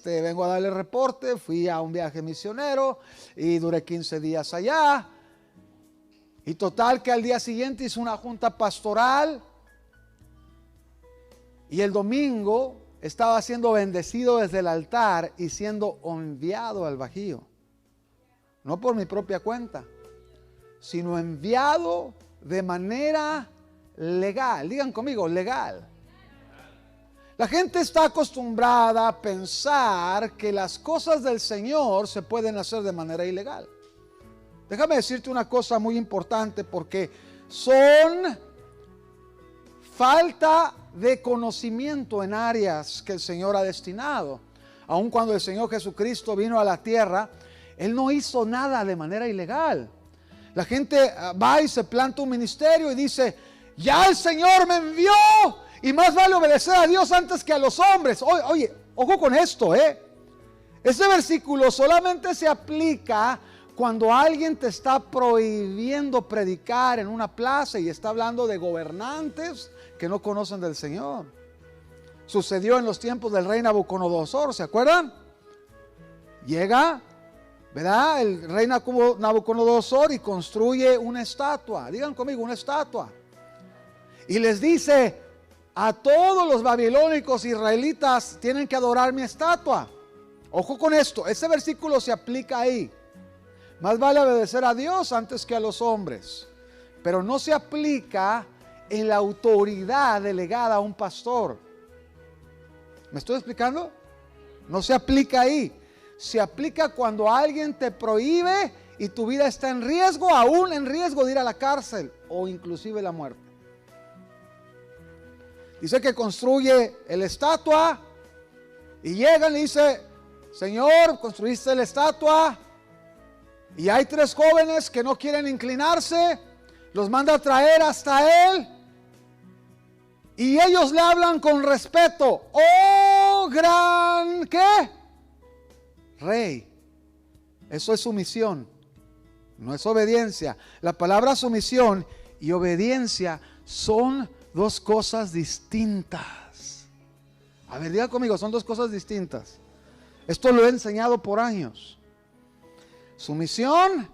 Vengo a darle reporte. Fui a un viaje misionero y duré 15 días allá. Y total que al día siguiente hice una junta pastoral. Y el domingo estaba siendo bendecido desde el altar y siendo enviado al Bajío. No por mi propia cuenta, sino enviado de manera legal. Digan conmigo, legal. La gente está acostumbrada a pensar que las cosas del Señor se pueden hacer de manera ilegal. Déjame decirte una cosa muy importante, porque son falta de conocimiento en áreas que el Señor ha destinado. Aun cuando el Señor Jesucristo vino a la tierra, Él no hizo nada de manera ilegal. La gente va y se planta un ministerio y dice: ya el Señor me envió y más vale obedecer a Dios antes que a los hombres. Oye, ojo con esto, Este versículo solamente se aplica cuando alguien te está prohibiendo predicar en una plaza y está hablando de gobernantes que no conocen del Señor. Sucedió en los tiempos del rey Nabucodonosor, ¿se acuerdan? Llega, ¿verdad?, el rey Nabucodonosor y construye una estatua. Digan conmigo, una estatua. Y les dice: a todos los babilónicos israelitas tienen que adorar mi estatua. Ojo con esto, ese versículo se aplica ahí. Más vale obedecer a Dios antes que a los hombres. Pero no se aplica en la autoridad delegada a un pastor. ¿Me estoy explicando? No se aplica ahí. Se aplica cuando alguien te prohíbe y tu vida está en riesgo, aún en riesgo de ir a la cárcel o inclusive la muerte. Dice que construye la estatua y llegan y dice: Señor, construiste la estatua y hay 3 jóvenes que no quieren inclinarse. Los manda a traer hasta él y ellos le hablan con respeto: oh gran, ¿qué? Rey. Eso es sumisión, no es obediencia. La palabra sumisión y obediencia son 2 cosas distintas. A ver, diga conmigo, son 2 cosas distintas. Esto lo he enseñado por años. Sumisión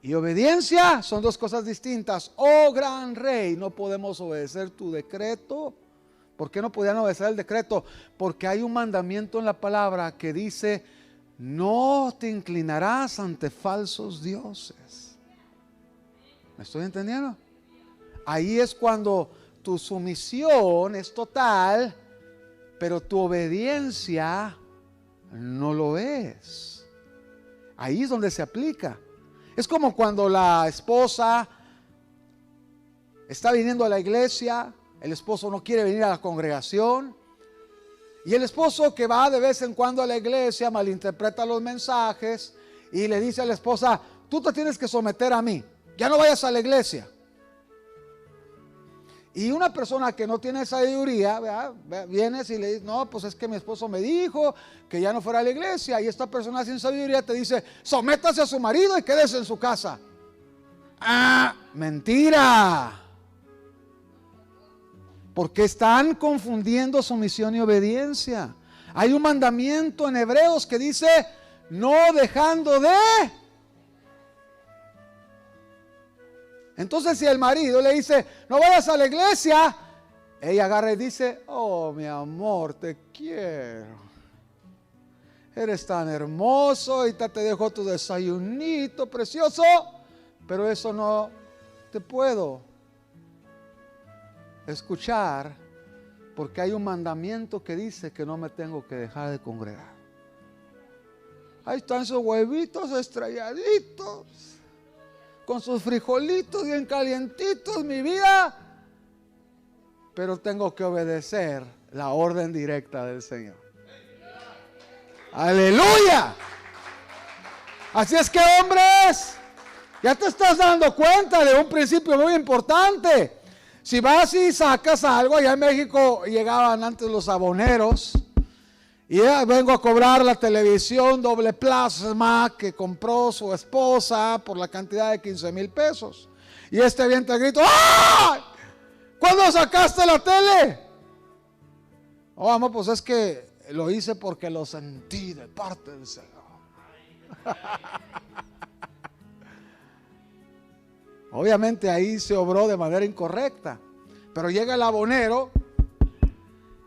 y obediencia son 2 cosas distintas. Oh gran rey, no podemos obedecer tu decreto. ¿Por qué no podían obedecer el decreto? Porque hay un mandamiento en la palabra que dice: no te inclinarás ante falsos dioses. ¿Me estoy entendiendo? Ahí es cuando tu sumisión es total, pero tu obediencia no lo es. Ahí es donde se aplica. Es como cuando la esposa está viniendo a la iglesia, el esposo no quiere venir a la congregación, y el esposo, que va de vez en cuando a la iglesia, malinterpreta los mensajes y le dice a la esposa: tú te tienes que someter a mí, ya no vayas a la iglesia. Y una persona que no tiene sabiduría, ¿verdad?, vienes y le dices: no, pues es que mi esposo me dijo que ya no fuera a la iglesia. Y esta persona sin sabiduría te dice: sométase a su marido y quédese en su casa. ¡Ah! ¡Mentira! Porque están confundiendo sumisión y obediencia. Hay un mandamiento en Hebreos que dice: no dejando de. Entonces, si el marido le dice: no vayas a la iglesia, ella agarra y dice: oh, mi amor, te quiero, eres tan hermoso, ahorita te dejo tu desayunito precioso, pero eso no te puedo escuchar porque hay un mandamiento que dice que no me tengo que dejar de congregar. Ahí están esos huevitos estrelladitos con sus frijolitos bien calientitos, mi vida, pero tengo que obedecer la orden directa del Señor. ¡Aleluya! Así es que, hombres, ya te estás dando cuenta de un principio muy importante. Si vas y sacas algo, allá en México llegaban antes los aboneros, y vengo a cobrar la televisión doble plasma que compró su esposa por la cantidad de 15,000 pesos. Y este avienta el grito: ¡ah! ¿Cuándo sacaste la tele? Oh, amor, pues es que lo hice porque lo sentí de parte del Señor. Obviamente ahí se obró de manera incorrecta. Pero llega el abonero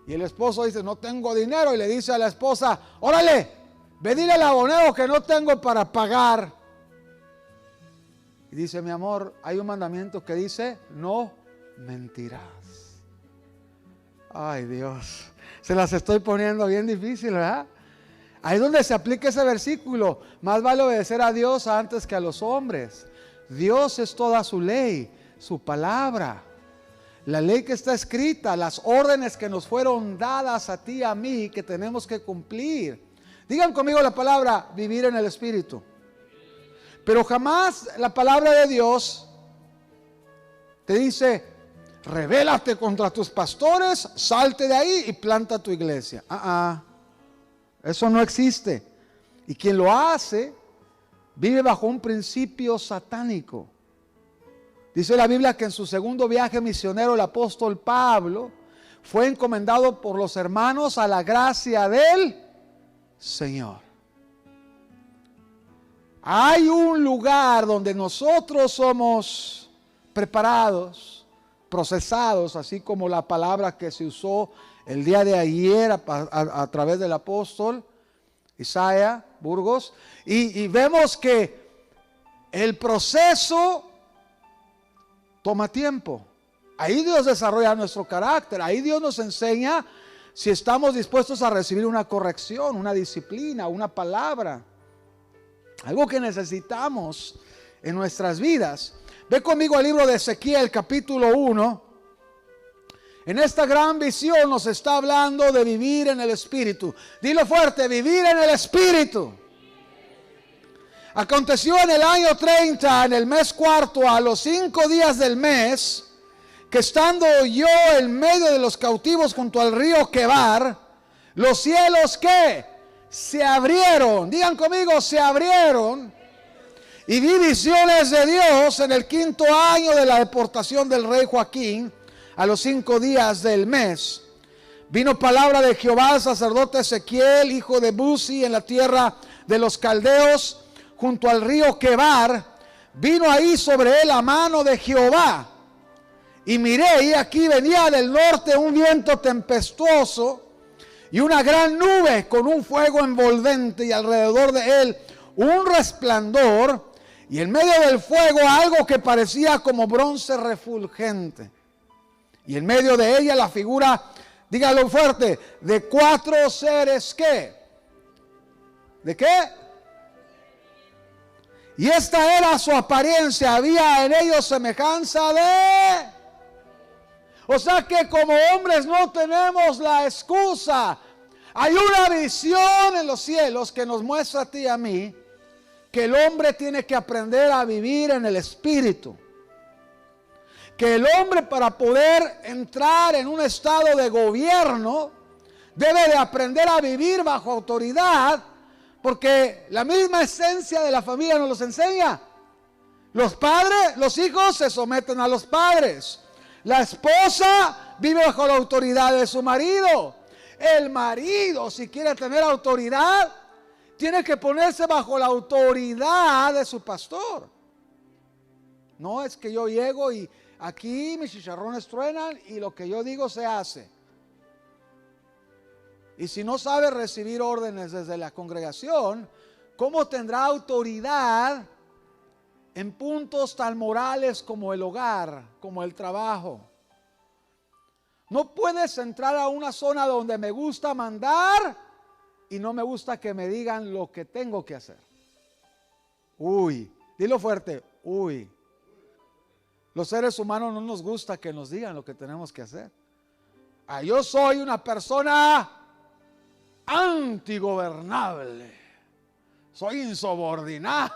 y el esposo dice, no tengo dinero. Y le dice a la esposa, órale, ve dile al abonero que no tengo para pagar. Y dice, mi amor, hay un mandamiento que dice, no mentirás. Ay, Dios, se las estoy poniendo bien difícil, ¿verdad? Ahí es donde se aplica ese versículo. Más vale obedecer a Dios antes que a los hombres. Dios es toda su ley, su palabra. La ley que está escrita, las órdenes que nos fueron dadas a ti y a mí, que tenemos que cumplir. Digan conmigo la palabra, vivir en el Espíritu. Pero jamás la palabra de Dios te dice, rebélate contra tus pastores, salte de ahí y planta tu iglesia. Eso no existe. Y quien lo hace, vive bajo un principio satánico. Dice la Biblia que en su segundo viaje misionero el apóstol Pablo fue encomendado por los hermanos a la gracia del Señor. Hay un lugar donde nosotros somos preparados, procesados, así como la palabra que se usó el día de ayer a través del apóstol Isaías Burgos, y vemos que el proceso toma tiempo. Ahí Dios desarrolla nuestro carácter, ahí Dios nos enseña si estamos dispuestos a recibir una corrección, una disciplina, una palabra. Algo que necesitamos en nuestras vidas. Ve conmigo al libro de Ezequiel, capítulo 1. En esta gran visión nos está hablando de vivir en el Espíritu. Dilo fuerte, vivir en el Espíritu. Aconteció en el año 30, en el mes cuarto, a los 5 días del mes, que estando yo en medio de los cautivos junto al río Quebar, los cielos ¿qué? Se abrieron. Digan conmigo, se abrieron. Y vi visiones de Dios en el 5.º año de la deportación del rey Joaquín, a los 5 días del mes. Vino palabra de Jehová al sacerdote Ezequiel, hijo de Buzi, en la tierra de los caldeos, junto al río Quebar. Vino ahí sobre él la mano de Jehová. Y miré, y aquí venía del norte un viento tempestuoso y una gran nube con un fuego envolvente, y alrededor de él un resplandor, y en medio del fuego algo que parecía como bronce refulgente. Y en medio de ella la figura, dígalo fuerte, de 4 seres, ¿qué? ¿De qué? Y esta era su apariencia, había en ellos semejanza de... O sea que como hombres no tenemos la excusa. Hay una visión en los cielos que nos muestra a ti y a mí que el hombre tiene que aprender a vivir en el Espíritu. Que el hombre, para poder entrar en un estado de gobierno, debe de aprender a vivir bajo autoridad, porque la misma esencia de la familia nos los enseña. Los padres, los hijos se someten a los padres. La esposa vive bajo la autoridad de su marido. El marido, si quiere tener autoridad, tiene que ponerse bajo la autoridad de su pastor. No es que yo llego y aquí mis chicharrones truenan y lo que yo digo se hace. Y si no sabe recibir órdenes desde la congregación, ¿cómo tendrá autoridad en puntos tan morales como el hogar, como el trabajo? No puedes entrar a una zona donde me gusta mandar y no me gusta que me digan lo que tengo que hacer. Uy, dilo fuerte, uy. Los seres humanos no nos gusta que nos digan lo que tenemos que hacer. Yo soy una persona antigobernable. Soy insubordinado.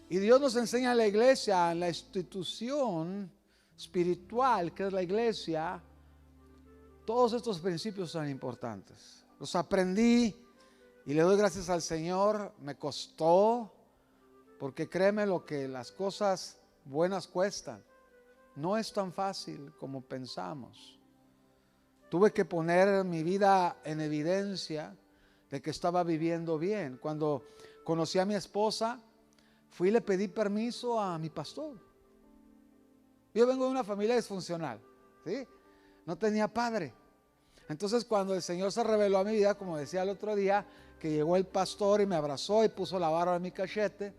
Y Dios nos enseña en la iglesia, en la institución espiritual que es la iglesia, todos estos principios son importantes. Los aprendí y le doy gracias al Señor. Me costó, porque créeme lo que las cosas buenas cuestan. No es tan fácil como pensamos. tuve que poner mi vida en evidencia de que estaba viviendo bien. Cuando conocí a mi esposa, fui y le pedí permiso a mi pastor. Yo vengo de una familia disfuncional, ¿sí? No tenía padre. Entonces cuando el Señor se reveló a mi vida, como decía el otro día, que llegó el pastor y me abrazó y puso la barba en mi cachete,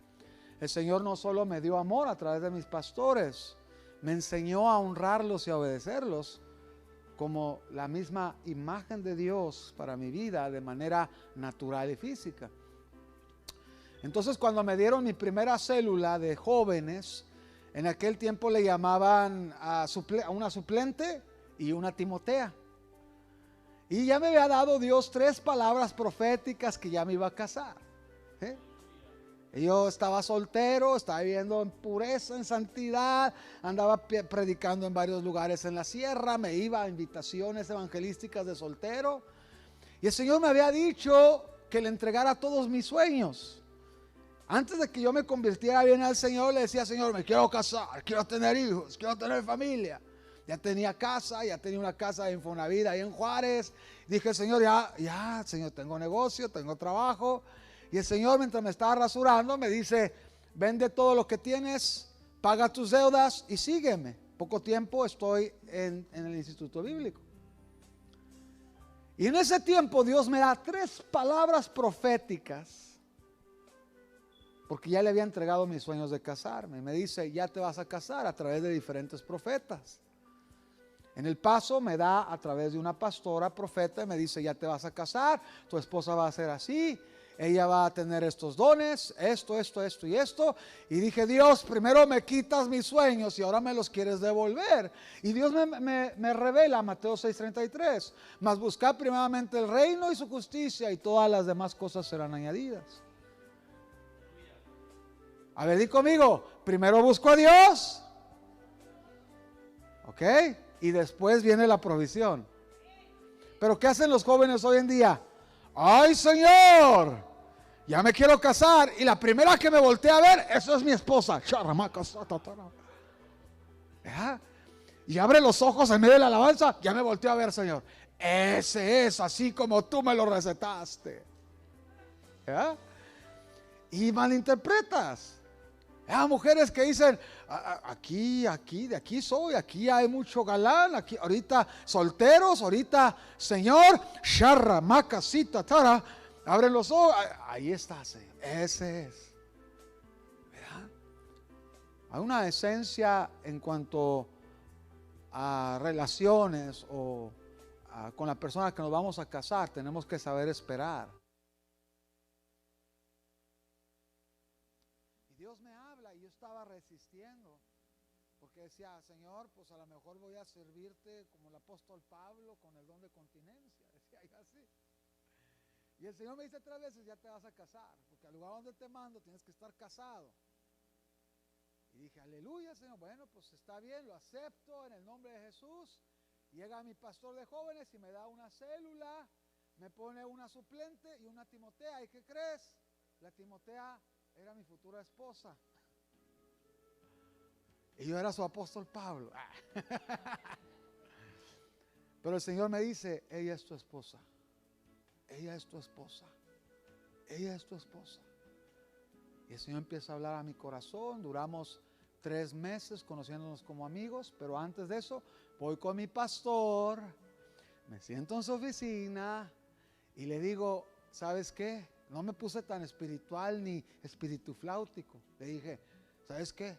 el Señor no solo me dio amor a través de mis pastores, me enseñó a honrarlos y a obedecerlos como la misma imagen de Dios para mi vida de manera natural y física. Entonces cuando me dieron mi primera célula de jóvenes, en aquel tiempo le llamaban a una suplente y una Timotea. Y ya me había dado Dios 3 palabras proféticas que ya me iba a casar. Yo estaba soltero, estaba viviendo en pureza, en santidad, andaba predicando en varios lugares en la sierra, me iba a invitaciones evangelísticas de soltero. Y el Señor me había dicho que le entregara todos mis sueños. Antes de que yo me convirtiera bien al Señor, le decía: Señor, me quiero casar, quiero tener hijos, quiero tener familia. Ya tenía casa, ya tenía una casa de Infonavit ahí en Juárez. Dije: Señor, ya, Señor, tengo negocio, tengo trabajo. Y el Señor, mientras me estaba rasurando, me dice: vende todo lo que tienes, paga tus deudas y sígueme. Poco tiempo estoy en el Instituto Bíblico. Y en ese tiempo Dios me da 3 palabras proféticas, porque ya le había entregado mis sueños de casarme. Me dice: ya te vas a casar a través de diferentes profetas. En El Paso me da a través de una pastora profeta y me dice: ya te vas a casar, tu esposa va a ser así, ella va a tener estos dones, esto y esto. Y dije: Dios, primero me quitas mis sueños y ahora me los quieres devolver. Y Dios me revela Mateo 6:33: mas buscad primeramente el reino y su justicia, y todas las demás cosas serán añadidas. A ver, di conmigo: primero busco a Dios, ¿ok? Y después viene la provisión. Pero ¿qué hacen los jóvenes hoy en día? ¡Ay, Señor! Ya me quiero casar y la primera que me voltea a ver, eso es mi esposa. ¿Ya? Y abre los ojos en medio de la alabanza, ya me volteó a ver, Señor. Ese es así como tú me lo recetaste. ¿Ya? Y malinterpretas. Mujeres que dicen: aquí, de aquí soy, aquí hay mucho galán, aquí, ahorita solteros, ahorita Señor, sharra, macasita, tara, abren los ojos, ahí está, Señor, ese es. ¿Verdad? Hay una esencia en cuanto a relaciones o con la persona que nos vamos a casar, tenemos que saber esperar. Dios me habla y yo estaba resistiendo, porque decía: Señor, pues a lo mejor voy a servirte como el apóstol Pablo con el don de continencia, decía yo así. Y el Señor me dice 3 veces: ya te vas a casar, porque al lugar donde te mando tienes que estar casado. Y dije: aleluya, Señor. Bueno, pues está bien, lo acepto en el nombre de Jesús. Llega mi pastor de jóvenes y me da una célula, me pone una suplente y una Timotea. ¿Y qué crees? La Timotea era mi futura esposa y yo era su apóstol Pablo. Pero el Señor me dice: ella es tu esposa, ella es tu esposa, ella es tu esposa. Y el Señor empieza a hablar a mi corazón. Duramos 3 meses conociéndonos como amigos, pero antes de eso voy con mi pastor, me siento en su oficina y le digo: ¿sabes qué? No me puse tan espiritual ni espiritufláutico. Le dije: ¿sabes qué?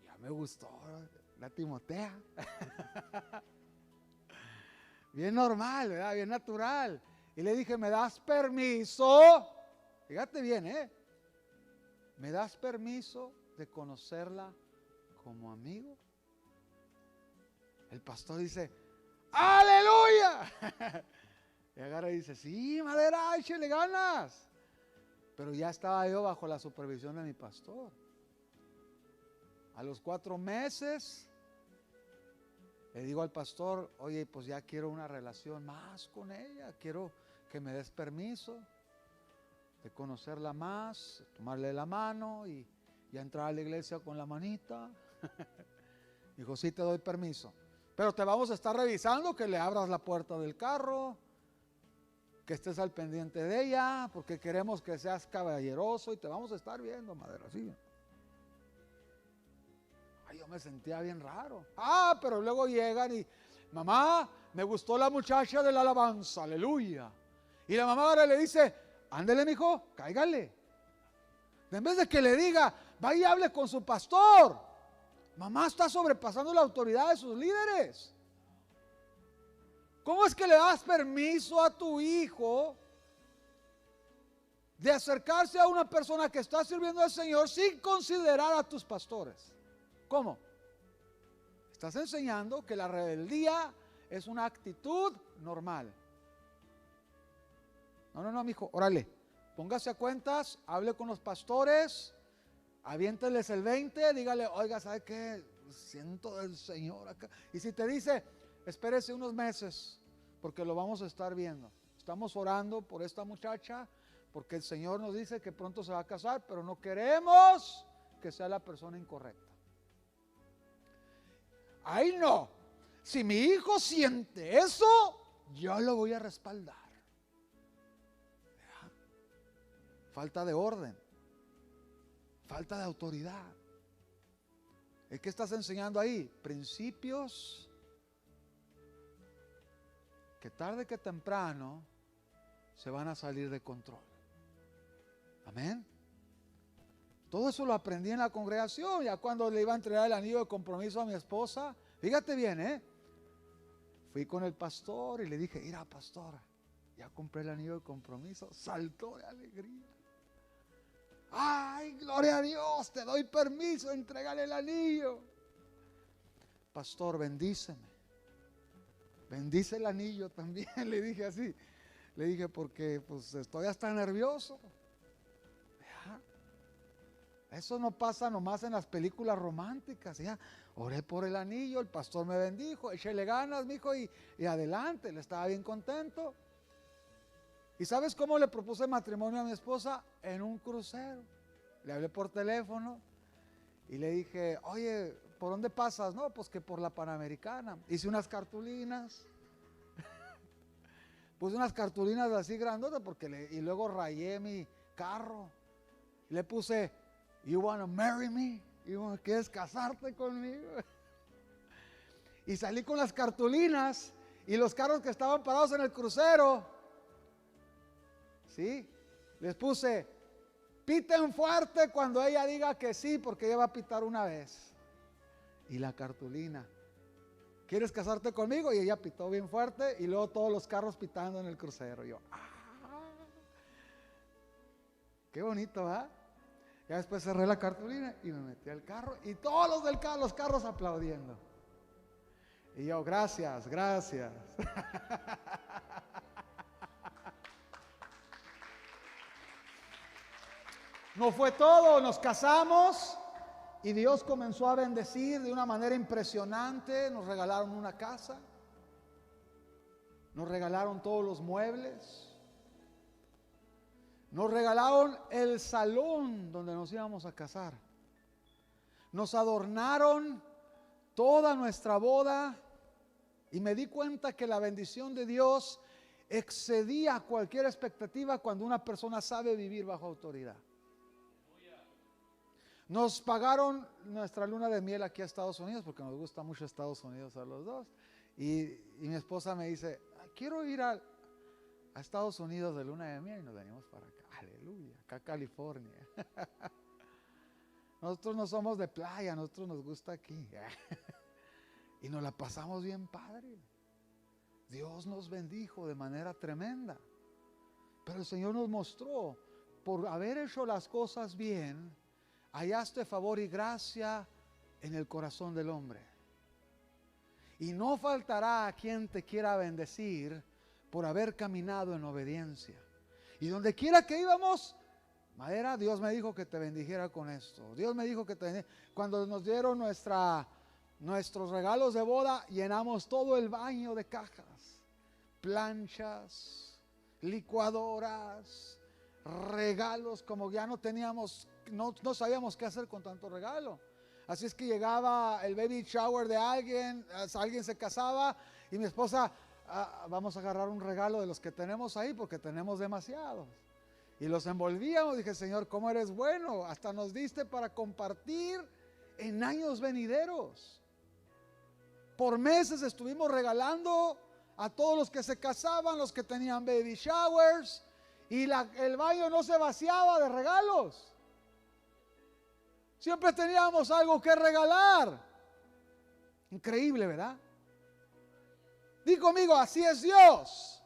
Ya me gustó la Timotea. Bien normal, ¿verdad? Bien natural. Y le dije: ¿me das permiso? Fíjate bien, ¿me das permiso de conocerla como amigo? El pastor dice: ¡aleluya! Y agarra y dice: sí, madera, échale ganas. Pero ya estaba yo bajo la supervisión de mi pastor. A los 4 meses le digo al pastor: oye, pues ya quiero una relación más con ella, quiero que me des permiso de conocerla más, tomarle la mano y entrar a la iglesia con la manita. Dijo: sí, te doy permiso, Pero te vamos a estar revisando que le abras la puerta del carro, que estés al pendiente de ella, porque queremos que seas caballeroso y te vamos a estar viendo, madre, así. Ay, yo me sentía bien raro. Pero luego llegan y, mamá, me gustó la muchacha de la alabanza, aleluya. Y la mamá ahora le dice, ándele, mijo, cáigale. En vez de que le diga, vaya y hable con su pastor. Mamá está sobrepasando la autoridad de sus líderes. ¿Cómo es que le das permiso a tu hijo de acercarse a una persona que está sirviendo al Señor sin considerar a tus pastores? ¿Cómo? Estás enseñando que la rebeldía es una actitud normal. No, mijo, órale, póngase a cuentas, hable con los pastores, aviénteles el 20, dígale, oiga, ¿sabe qué? Siento del Señor acá. Y si te dice, espérese unos meses, porque lo vamos a estar viendo. Estamos orando por esta muchacha, porque el Señor nos dice que pronto se va a casar, pero no queremos que sea la persona incorrecta. Ay, no. Si mi hijo siente eso, yo lo voy a respaldar. Falta de orden, falta de autoridad. ¿Qué estás enseñando ahí? Principios que tarde que temprano se van a salir de control. Amén. Todo eso lo aprendí en la congregación. Ya cuando le iba a entregar el anillo de compromiso a mi esposa, fíjate bien, fui con el pastor y le dije, mira, pastor, ya compré el anillo de compromiso. Saltó de alegría. Ay, gloria a Dios, te doy permiso, entrégale el anillo. Pastor, bendíceme. Bendice el anillo también, le dije así. Le dije, porque pues estoy hasta nervioso. Eso no pasa nomás en las películas románticas. Ya, oré por el anillo, el pastor me bendijo, échele ganas, mijo, y adelante. Le estaba bien contento. ¿Y sabes cómo le propuse matrimonio a mi esposa? En un crucero. Le hablé por teléfono y le dije, oye, ¿por dónde pasas? No, pues que por la Panamericana. Hice unas cartulinas. Puse unas cartulinas así grandotas y luego rayé mi carro. Le puse, you wanna marry me? ¿Quieres casarte conmigo? Y salí con las cartulinas y los carros que estaban parados en el crucero. ¿Sí? Les puse, piten fuerte cuando ella diga que sí, porque ella va a pitar una vez. Y la cartulina, ¿quieres casarte conmigo? Y ella pitó bien fuerte y luego todos los carros pitando en el crucero. Yo, qué bonito, ¿verdad? Ya después cerré la cartulina y me metí al carro y todos los del carro, los carros aplaudiendo. Y yo, gracias. No fue todo, nos casamos y Dios comenzó a bendecir de una manera impresionante. Nos regalaron una casa, nos regalaron todos los muebles, nos regalaron el salón donde nos íbamos a casar, nos adornaron toda nuestra boda y me di cuenta que la bendición de Dios excedía cualquier expectativa cuando una persona sabe vivir bajo autoridad. Nos pagaron nuestra luna de miel aquí a Estados Unidos, porque nos gusta mucho Estados Unidos a los dos. Y mi esposa me dice, quiero ir a Estados Unidos de luna de miel, y nos venimos para acá. Aleluya, acá a California. Nosotros no somos de playa, nosotros nos gusta aquí. Y nos la pasamos bien padre. Dios nos bendijo de manera tremenda. Pero el Señor nos mostró, por haber hecho las cosas bien, hallaste favor y gracia en el corazón del hombre. Y no faltará a quien te quiera bendecir por haber caminado en obediencia. Y donde quiera que íbamos, Madera, Dios me dijo que te bendijera con esto. Dios me dijo que cuando nos dieron nuestros regalos de boda, llenamos todo el baño de cajas, planchas, licuadoras, regalos, como ya no teníamos, no sabíamos qué hacer con tanto regalo. Así es que llegaba el baby shower de alguien se casaba y mi esposa, vamos a agarrar un regalo de los que tenemos ahí porque tenemos demasiados. Y los envolvíamos. Dije, Señor, ¿cómo eres bueno? Hasta nos diste para compartir en años venideros. Por meses estuvimos regalando a todos los que se casaban, los que tenían baby showers. Y el baño no se vaciaba de regalos. Siempre teníamos algo que regalar. Increíble, ¿verdad? Di conmigo, así es Dios.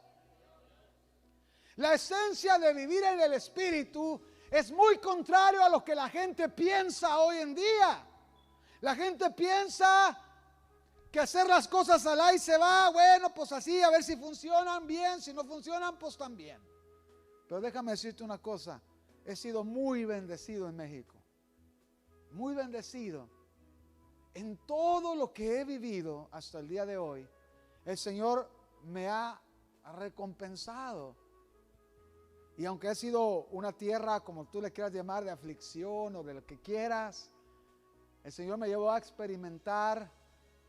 La esencia de vivir en el Espíritu es muy contrario a lo que la gente piensa hoy en día. La gente piensa que hacer las cosas al ahí se va, bueno, pues así, a ver si funcionan bien, si no funcionan, pues también. Pero déjame decirte una cosa, he sido muy bendecido en México. Muy bendecido. En todo lo que he vivido hasta el día de hoy, el Señor me ha recompensado. Y aunque ha sido una tierra, como tú le quieras llamar, de aflicción o de lo que quieras, el Señor me llevó a experimentar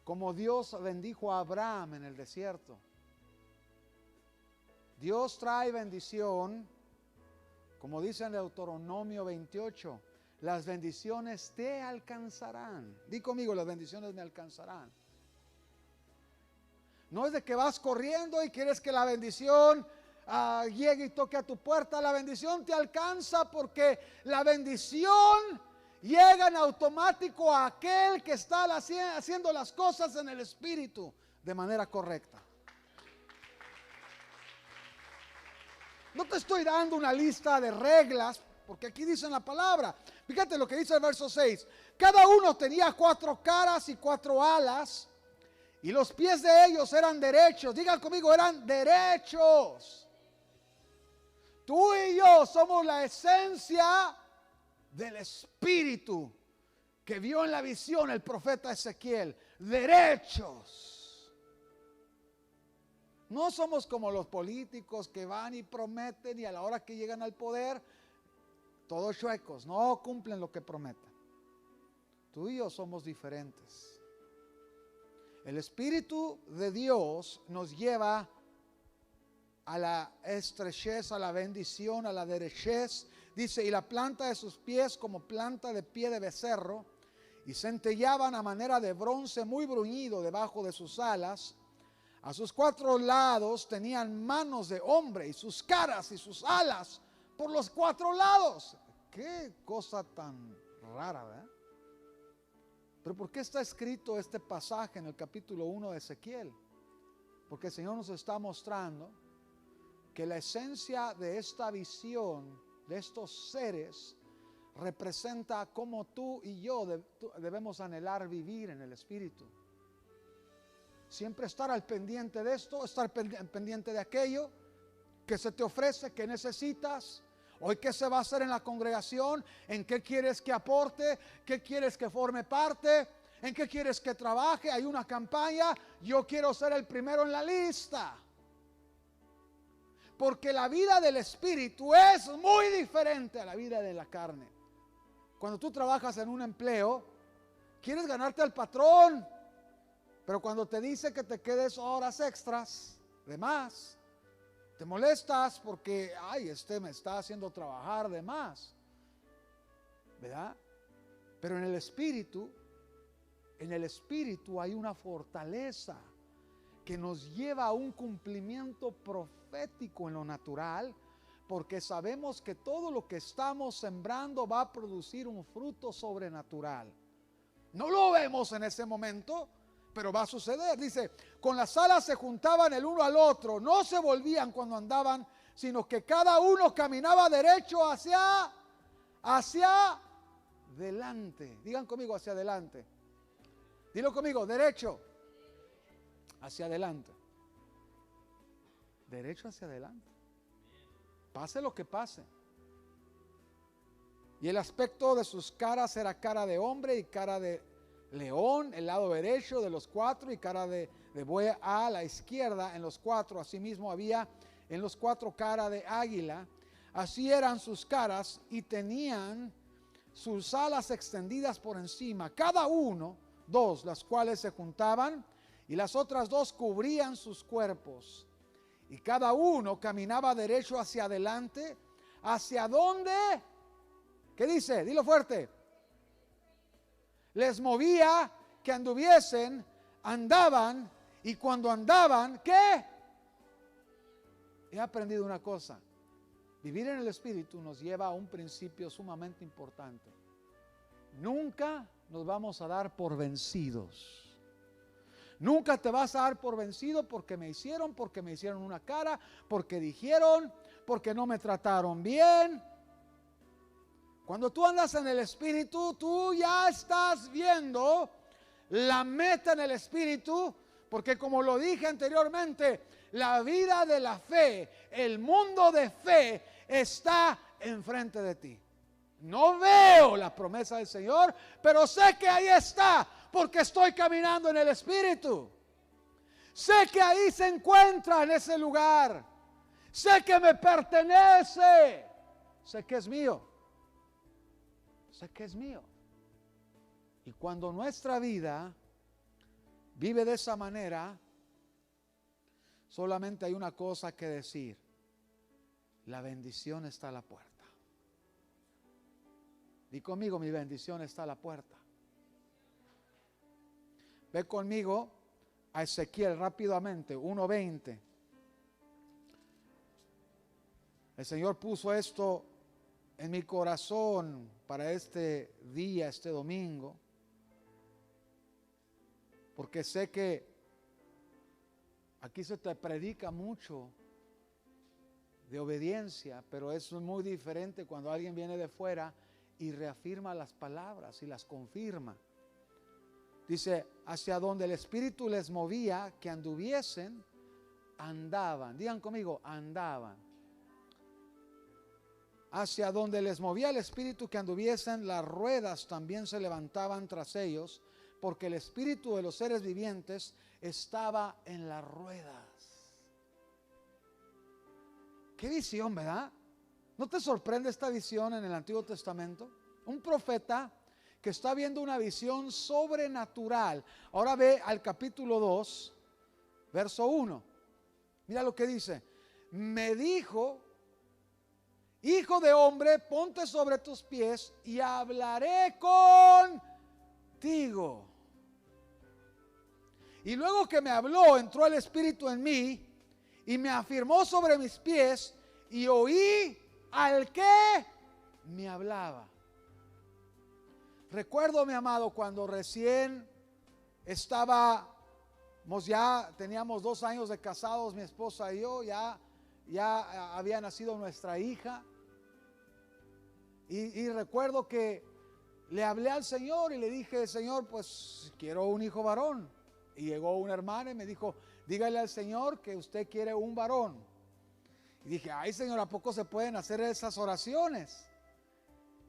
como Dios bendijo a Abraham en el desierto. Dios trae bendición, como dice en Deuteronomio 28, las bendiciones te alcanzarán. Di conmigo, las bendiciones me alcanzarán. No es de que vas corriendo y quieres que la bendición llegue y toque a tu puerta. La bendición te alcanza porque la bendición llega en automático a aquel que está haciendo las cosas en el Espíritu de manera correcta. No te estoy dando una lista de reglas, porque aquí dice en la palabra. Fíjate lo que dice el verso 6. Cada uno tenía 4 caras y 4 alas, y los pies de ellos eran derechos. Digan conmigo, eran derechos. Tú y yo somos la esencia del Espíritu que vio en la visión el profeta Ezequiel. Derechos. No somos como los políticos que van y prometen y a la hora que llegan al poder, todos chuecos, no cumplen lo que prometen. Tú y yo somos diferentes. El Espíritu de Dios nos lleva a la estrechez, a la bendición, a la derechez. Dice, y la planta de sus pies como planta de pie de becerro, y centellaban a manera de bronce muy bruñido debajo de sus alas. A sus 4 lados tenían manos de hombre, y sus caras y sus alas por los 4 lados. Qué cosa tan rara, ¿verdad? Pero ¿por qué está escrito este pasaje en el capítulo 1 de Ezequiel? Porque el Señor nos está mostrando que la esencia de esta visión, de estos seres, representa cómo tú y yo debemos anhelar vivir en el Espíritu. Siempre estar al pendiente de esto, estar pendiente de aquello que se te ofrece, que necesitas. Hoy, ¿qué se va a hacer en la congregación? ¿En qué quieres que aporte? ¿Qué quieres que forme parte? ¿En qué quieres que trabaje? Hay una campaña, yo quiero ser el primero en la lista. Porque la vida del Espíritu es muy diferente a la vida de la carne. Cuando tú trabajas en un empleo, quieres ganarte al patrón, pero cuando te dice que te quedes horas extras de más, te molestas porque, me está haciendo trabajar de más, ¿verdad? Pero en el Espíritu hay una fortaleza que nos lleva a un cumplimiento profético en lo natural, porque sabemos que todo lo que estamos sembrando va a producir un fruto sobrenatural. No lo vemos en ese momento, pero va a suceder. Dice, con las alas se juntaban el uno al otro, no se volvían cuando andaban, sino que cada uno caminaba derecho hacia adelante. Digan conmigo, hacia adelante. Dilo conmigo, derecho hacia adelante. Derecho hacia adelante. Pase lo que pase. Y el aspecto de sus caras era cara de hombre y cara de león, el lado derecho de los 4, y cara de buey a la izquierda en los 4. Asimismo había en los 4 cara de águila. Así eran sus caras, y tenían sus alas extendidas por encima, cada uno, dos, las cuales se juntaban, y las otras dos cubrían sus cuerpos. Y cada uno caminaba derecho hacia adelante. ¿Hacia dónde? ¿Qué dice? Dilo fuerte. Les movía que anduviesen, andaban, y cuando andaban, ¿qué? He aprendido una cosa. Vivir en el Espíritu nos lleva a un principio sumamente importante. Nunca nos vamos a dar por vencidos. Nunca te vas a dar por vencido porque me hicieron una cara, porque dijeron, porque no me trataron bien. Cuando tú andas en el Espíritu, tú ya estás viendo la meta en el Espíritu, porque como lo dije anteriormente, la vida de la fe, el mundo de fe está enfrente de ti. No veo la promesa del Señor, pero sé que ahí está, porque estoy caminando en el Espíritu. Sé que ahí se encuentra, en ese lugar. Sé que me pertenece. Sé que es mío. Sé que es mío. Y cuando nuestra vida vive de esa manera, solamente hay una cosa que decir: la bendición está a la puerta. Di conmigo, mi bendición está a la puerta. Ve conmigo a Ezequiel rápidamente, 1:20. El Señor puso esto en mi corazón para este día, este domingo, porque sé que aquí se te predica mucho de obediencia, pero eso es muy diferente cuando alguien viene de fuera y reafirma las palabras y las confirma. Dice, hacia donde el Espíritu les movía que anduviesen, andaban. Digan conmigo, andaban. Hacia donde les movía el Espíritu que anduviesen, las ruedas también se levantaban tras ellos, porque el Espíritu de los seres vivientes estaba en las ruedas. Qué visión, ¿verdad? ¿No te sorprende esta visión en el Antiguo Testamento? Un profeta que está viendo una visión sobrenatural. Ahora ve al capítulo 2, verso 1. Mira lo que dice. Me dijo, hijo de hombre, ponte sobre tus pies y hablaré contigo. Y luego que me habló, entró el Espíritu en mí y me afirmó sobre mis pies y oí al que me hablaba. Recuerdo, mi amado, cuando recién teníamos 2 años de casados, mi esposa y yo, ya había nacido nuestra hija. Y recuerdo que le hablé al Señor y le dije, Señor, pues quiero un hijo varón. Y llegó una hermana y me dijo, dígale al Señor que usted quiere un varón. Y dije, ay Señor, ¿a poco se pueden hacer esas oraciones?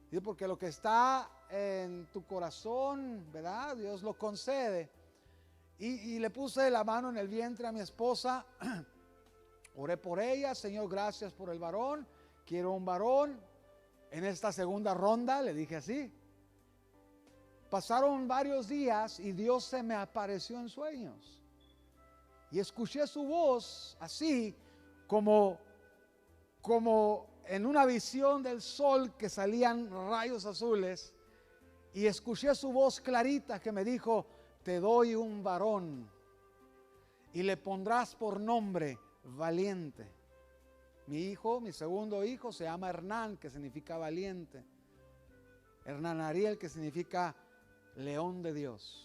Dice, porque lo que está en tu corazón, ¿verdad? Dios lo concede. Y le puse la mano en el vientre a mi esposa, oré por ella, Señor, gracias por el varón, quiero un varón. En esta segunda ronda le dije así. Pasaron varios días y Dios se me apareció en sueños. Y escuché su voz así como en una visión del sol que salían rayos azules. Y escuché su voz clarita que me dijo, te doy un varón y le pondrás por nombre Valiente. Mi hijo, mi segundo hijo, se llama Hernán, que significa valiente. Hernán Ariel, que significa león de Dios.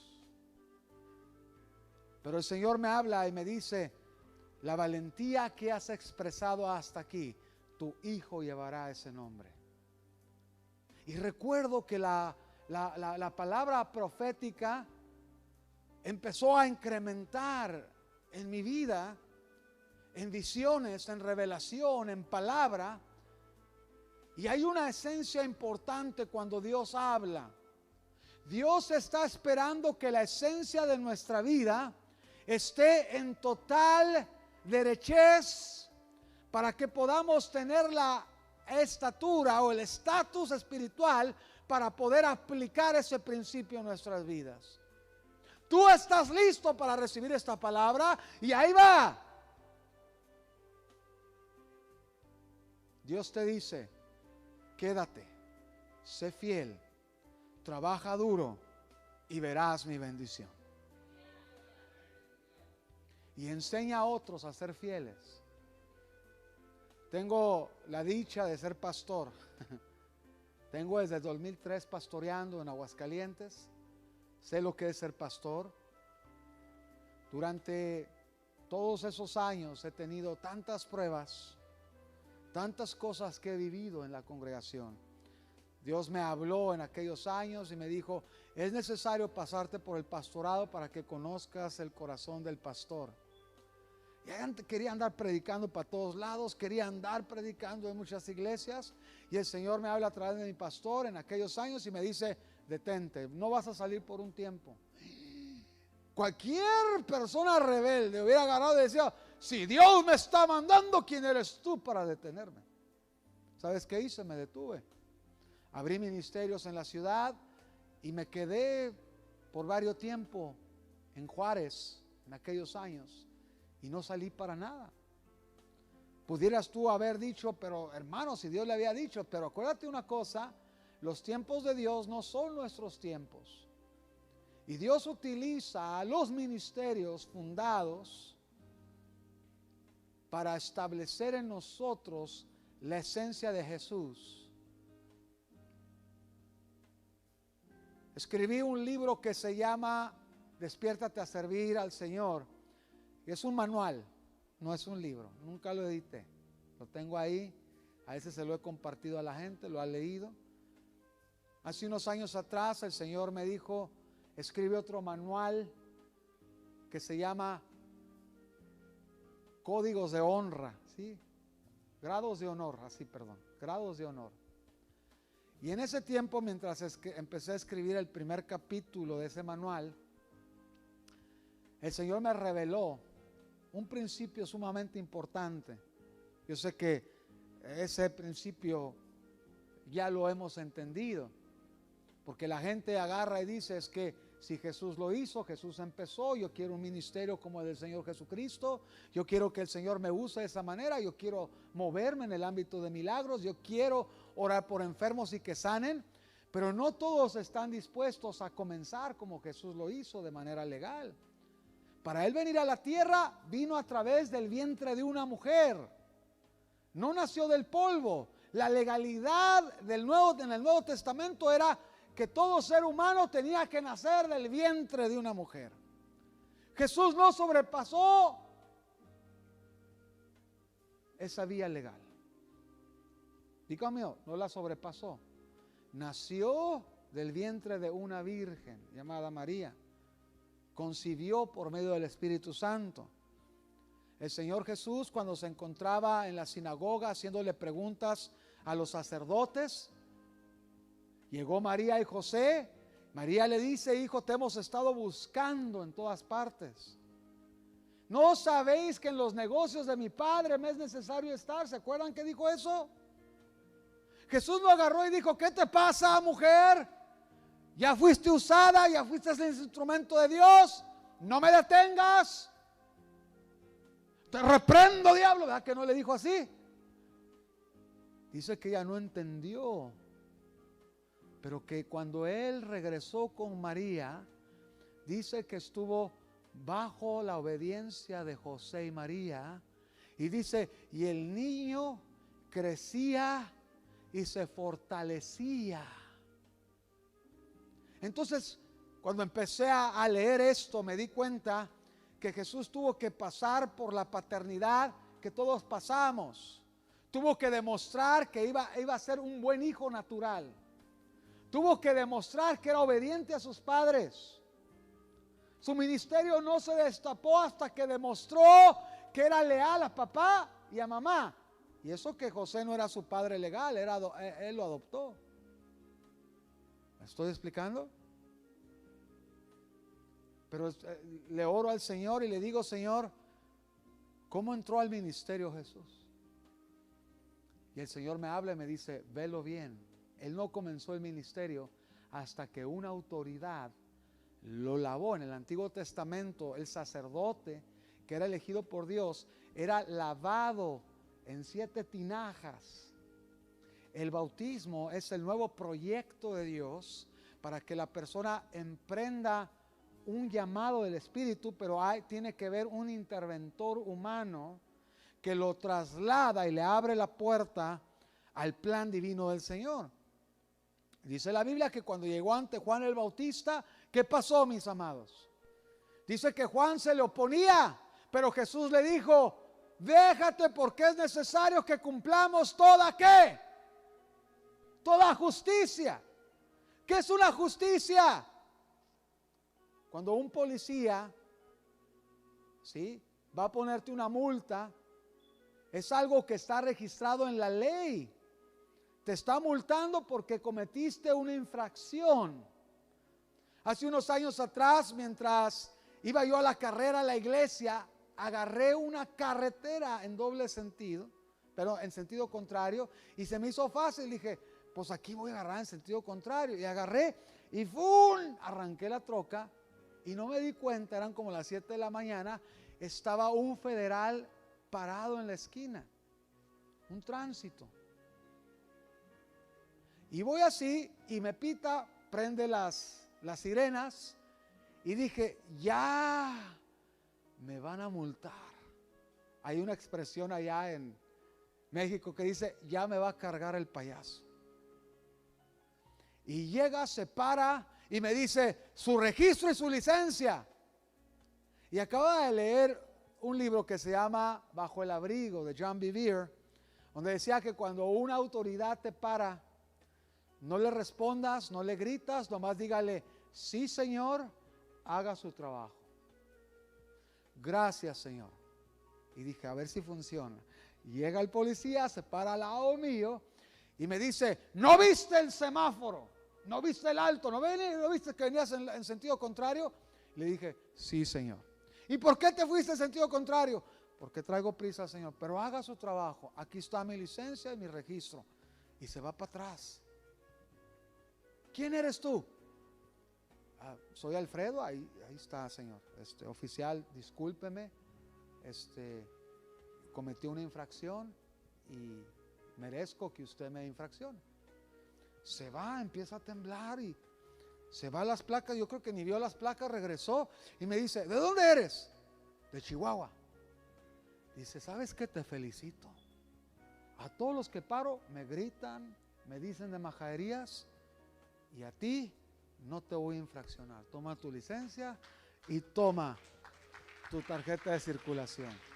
Pero el Señor me habla y me dice, la valentía que has expresado hasta aquí, tu hijo llevará ese nombre. Y recuerdo que la palabra profética empezó a incrementar en mi vida, en visiones, en revelación, en palabra. Y hay una esencia importante cuando Dios habla. Dios está esperando que la esencia de nuestra vida esté en total derechez para que podamos tener la estatura o el estatus espiritual para poder aplicar ese principio en nuestras vidas. Tú estás listo para recibir esta palabra y ahí va. Dios te dice, quédate, sé fiel, trabaja duro y verás mi bendición. Y enseña a otros a ser fieles. Tengo la dicha de ser pastor. Tengo desde 2003 pastoreando en Aguascalientes. Sé lo que es ser pastor. Durante todos esos años he tenido tantas pruebas, tantas cosas que he vivido en la congregación. Dios me habló en aquellos años y me dijo, es necesario pasarte por el pastorado para que conozcas el corazón del pastor. Y antes quería andar predicando para todos lados, quería andar predicando en muchas iglesias, y el Señor me habla a través de mi pastor en aquellos años y me dice, detente, no vas a salir por un tiempo. Cualquier persona rebelde hubiera agarrado y decía, si Dios me está mandando, ¿quién eres tú para detenerme? ¿Sabes qué hice? Me detuve. Abrí ministerios en la ciudad y me quedé por varios tiempo en Juárez en aquellos años y no salí para nada. Pudieras tú haber dicho, pero hermano, si Dios le había dicho, pero acuérdate una cosa, los tiempos de Dios no son nuestros tiempos. Y Dios utiliza a los ministerios fundados para establecer en nosotros la esencia de Jesús. Escribí un libro que se llama Despiértate a servir al Señor. Es un manual, no es un libro. Nunca lo edité. Lo tengo ahí. A veces se lo he compartido a la gente, lo ha leído. Hace unos años atrás el Señor me dijo, escribe otro manual que se llama Códigos de Honra, ¿sí? Grados de honor, así, perdón, grados de honor. Y en ese tiempo, mientras empecé a escribir el primer capítulo de ese manual, el Señor me reveló un principio sumamente importante. Yo sé que ese principio ya lo hemos entendido, porque la gente agarra y dice, es que si Jesús lo hizo, Jesús empezó, yo quiero un ministerio como el del Señor Jesucristo, yo quiero que el Señor me use de esa manera, yo quiero moverme en el ámbito de milagros, yo quiero orar por enfermos y que sanen, pero no todos están dispuestos a comenzar como Jesús lo hizo de manera legal. Para Él venir a la tierra, vino a través del vientre de una mujer, no nació del polvo. La legalidad en el Nuevo Testamento era que todo ser humano tenía que nacer del vientre de una mujer. Jesús no sobrepasó esa vía legal. Digo mío, no la sobrepasó. Nació del vientre de una virgen llamada María. Concibió por medio del Espíritu Santo. El Señor Jesús, cuando se encontraba en la sinagoga haciéndole preguntas a los sacerdotes, llegó María y José. María le dice, hijo, te hemos estado buscando en todas partes. ¿No sabéis que en los negocios de mi Padre me es necesario estar? ¿Se acuerdan que dijo eso? Jesús lo agarró y dijo, ¿qué te pasa, mujer? Ya fuiste usada, ya fuiste el instrumento de Dios. No me detengas. Te reprendo, diablo. ¿Verdad que no le dijo así? Dice que ella no entendió, pero que cuando él regresó con María, dice que estuvo bajo la obediencia de José y María, y dice, y el niño crecía y se fortalecía. Entonces, cuando empecé a leer esto, me di cuenta que Jesús tuvo que pasar por la paternidad que todos pasamos. Tuvo que demostrar que iba a ser un buen hijo natural. Tuvo que demostrar que era obediente a sus padres. Su ministerio no se destapó hasta que demostró que era leal a papá y a mamá. Y eso que José no era su padre legal, él lo adoptó. ¿Me estoy explicando? Pero le oro al Señor y le digo, Señor, ¿cómo entró al ministerio Jesús? Y el Señor me habla y me dice, velo bien, él no comenzó el ministerio hasta que una autoridad lo lavó. En el Antiguo Testamento, el sacerdote que era elegido por Dios era lavado en 7 tinajas. El bautismo es el nuevo proyecto de Dios para que la persona emprenda un llamado del Espíritu, pero tiene que haber un interventor humano que lo traslada y le abre la puerta al plan divino del Señor. Dice la Biblia que cuando llegó ante Juan el Bautista, ¿qué pasó, mis amados? Dice que Juan se le oponía, pero Jesús le dijo: déjate, porque es necesario que cumplamos toda ¿qué? Toda justicia. ¿Qué es una justicia? Cuando un policía, ¿sí?, va a ponerte una multa, es algo que está registrado en la ley. Te está multando porque cometiste una infracción. Hace unos años atrás, mientras iba yo a la carrera a la iglesia, agarré una carretera en doble sentido, pero en sentido contrario, y se me hizo fácil. Dije, pues aquí voy a agarrar en sentido contrario, y agarré y ¡fum!, arranqué la troca y no me di cuenta, eran como las 7 de la mañana, estaba un federal parado en la esquina, un tránsito. Y voy así y me pita, prende las sirenas y dije, ya me van a multar. Hay una expresión allá en México que dice, ya me va a cargar el payaso. Y llega, se para y me dice su registro y su licencia. Y acaba de leer un libro que se llama Bajo el abrigo, de John Bevere, donde decía que cuando una autoridad te para, no le respondas, no le gritas, nomás dígale, sí, señor, haga su trabajo. Gracias, señor. Y dije, a ver si funciona. Llega el policía, se para al lado mío y me dice, ¿no viste el semáforo? ¿No viste el alto? ¿No viste que venías en sentido contrario? Le dije, sí, señor. ¿Y por qué te fuiste en sentido contrario? Porque traigo prisa, señor. Pero haga su trabajo. Aquí está mi licencia y mi registro. Y se va para atrás. ¿Quién eres tú? Soy Alfredo. Ahí está, señor. Oficial, discúlpeme. Cometí una infracción y merezco que usted me dé infracción. Se va, empieza a temblar y se va a las placas. Yo creo que ni vio las placas, regresó y me dice, ¿de dónde eres? De Chihuahua. Dice, ¿sabes qué? Te felicito. A todos los que paro me gritan, me dicen de majaderías, y a ti no te voy a infraccionar. Toma tu licencia y toma tu tarjeta de circulación.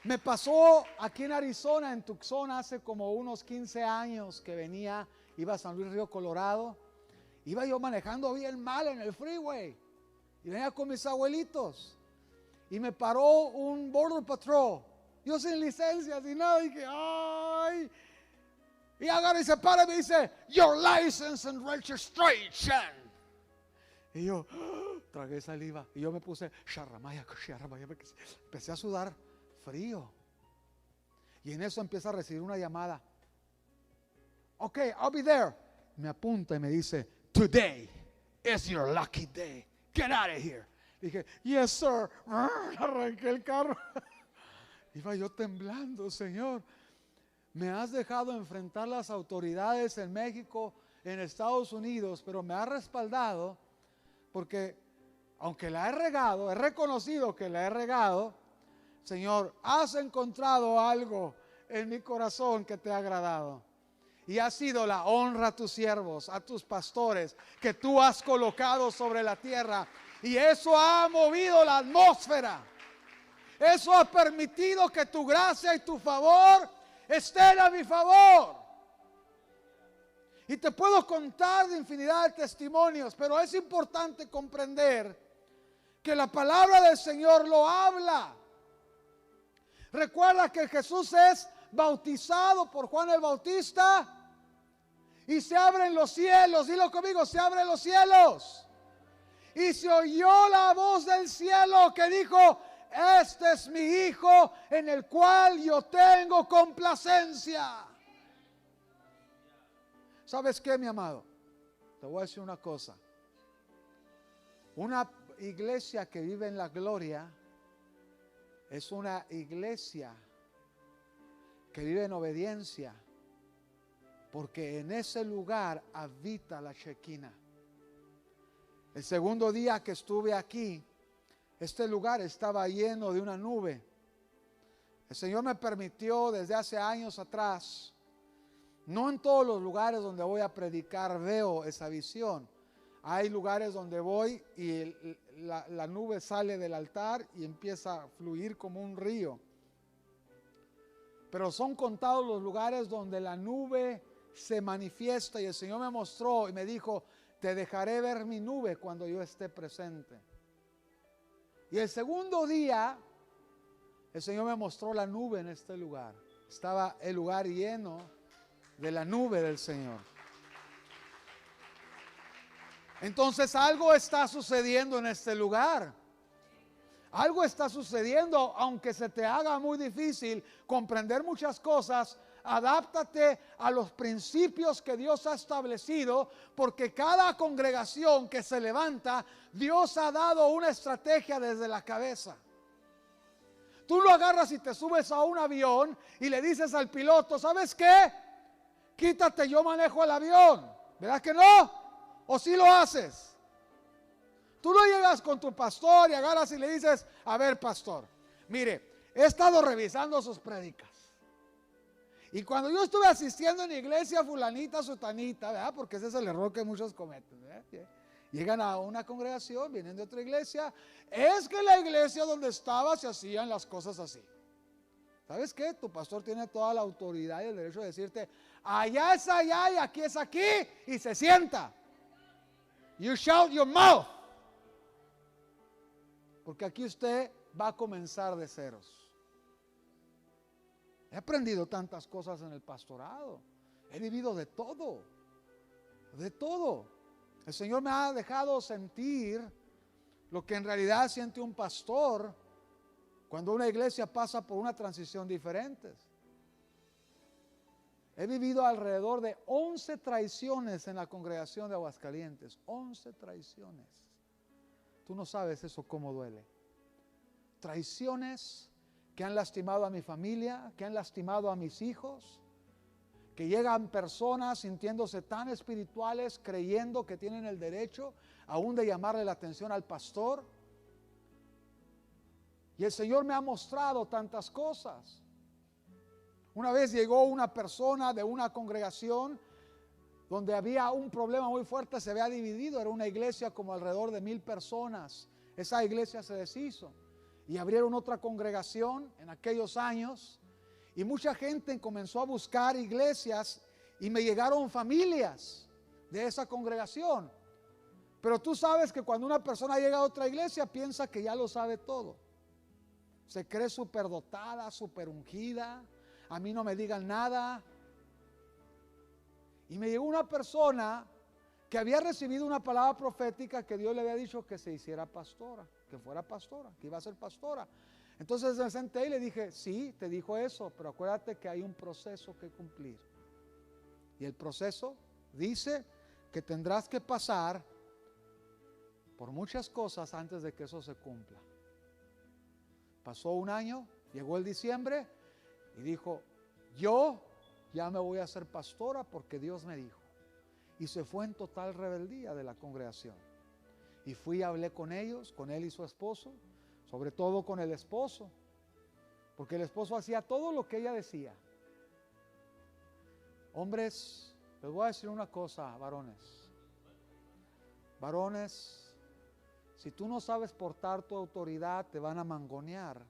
Me pasó aquí en Arizona, en Tucson, hace como unos 15 años que iba a San Luis Río Colorado. Iba yo manejando bien mal en el freeway y venía con mis abuelitos y me paró un Border Patrol, yo sin licencia, sin nada. Dije, ay, y agarra y se para y me dice, your license and registration. Y yo tragué saliva y yo me puse charramaya, empecé a sudar frío. Y en eso empieza a recibir una llamada. Ok, I'll be there. Me apunta y me dice, today is your lucky day. Get out of here. Dije, yes, sir. Arranqué el carro. Iba yo temblando, Señor. Me has dejado enfrentar las autoridades en México, en Estados Unidos, pero me has respaldado porque, aunque la he regado, he reconocido que la he regado. Señor, has encontrado algo en mi corazón que te ha agradado. Y ha sido la honra a tus siervos, a tus pastores, que tú has colocado sobre la tierra. Y eso ha movido la atmósfera. Eso ha permitido que tu gracia y tu favor estén a mi favor. Y te puedo contar de infinidad de testimonios, pero es importante comprender que la palabra del Señor lo habla. Recuerda que Jesús es bautizado por Juan el Bautista y se abren los cielos. Dilo conmigo, se abren los cielos. Y se oyó la voz del cielo que dijo, este es mi hijo en el cual yo tengo complacencia. ¿Sabes qué, mi amado? Te voy a decir una cosa. Una iglesia que vive en la gloria es una iglesia que vive en obediencia, porque en ese lugar habita la Shekinah. El segundo día que estuve aquí, este lugar estaba lleno de una nube. El Señor me permitió desde hace años atrás, no en todos los lugares donde voy a predicar veo esa visión. Hay lugares donde voy y la nube sale del altar y empieza a fluir como un río. Pero son contados los lugares donde la nube se manifiesta, y el Señor me mostró y me dijo: te dejaré ver mi nube cuando yo esté presente. Y el segundo día, el Señor me mostró la nube en este lugar. Estaba el lugar lleno de la nube del Señor. Entonces algo está sucediendo en este lugar. Algo está sucediendo, aunque se te haga muy difícil comprender muchas cosas. Adáptate a los principios que Dios ha establecido, porque cada congregación que se levanta, Dios ha dado una estrategia desde la cabeza. Tú lo agarras y te subes a un avión y le dices al piloto: ¿sabes qué? Quítate, yo manejo el avión. ¿Verdad que no? ¿O sí lo haces? Tú no llegas con tu pastor y agarras y le dices: a ver, pastor, mire, he estado revisando sus prédicas, y cuando yo estuve asistiendo en la iglesia fulanita, sutanita, ¿verdad? Porque ese es el error que muchos cometen, ¿verdad? Llegan a una congregación, vienen de otra iglesia. Es que la iglesia donde estaba se hacían las cosas así. ¿Sabes qué? Tu pastor tiene toda la autoridad y el derecho de decirte: allá es allá y aquí es aquí, y se sienta. You shout your mouth. Porque aquí usted va a comenzar de ceros. He aprendido tantas cosas en el pastorado. He vivido de todo. De todo. El Señor me ha dejado sentir lo que en realidad siente un pastor cuando una iglesia pasa por una transición diferente. He vivido alrededor de 11 traiciones en la congregación de Aguascalientes. 11 traiciones. Tú no sabes eso cómo duele. Traiciones que han lastimado a mi familia, que han lastimado a mis hijos, que llegan personas sintiéndose tan espirituales, creyendo que tienen el derecho aún de llamarle la atención al pastor. Y el Señor me ha mostrado tantas cosas. Una vez llegó una persona de una congregación donde había un problema muy fuerte, se había dividido, era una iglesia como alrededor de 1000 personas. Esa iglesia se deshizo y abrieron otra congregación en aquellos años, y mucha gente comenzó a buscar iglesias y me llegaron familias de esa congregación. Pero tú sabes que cuando una persona llega a otra iglesia piensa que ya lo sabe todo. Se cree superdotada, super ungida. A mí no me digan nada. Y me llegó una persona que había recibido una palabra profética que Dios le había dicho que se hiciera pastora, que fuera pastora, que iba a ser pastora. Entonces me senté y le dije: sí, te dijo eso, pero acuérdate que hay un proceso que cumplir. Y el proceso dice que tendrás que pasar por muchas cosas antes de que eso se cumpla. Pasó un año, llegó el diciembre y dijo: yo ya me voy a hacer pastora porque Dios me dijo. Y se fue en total rebeldía de la congregación. Y fui y hablé con ellos, con él y su esposo, sobre todo con el esposo, porque el esposo hacía todo lo que ella decía. Hombres, les voy a decir una cosa, varones. Varones, si tú no sabes portar tu autoridad, te van a mangonear.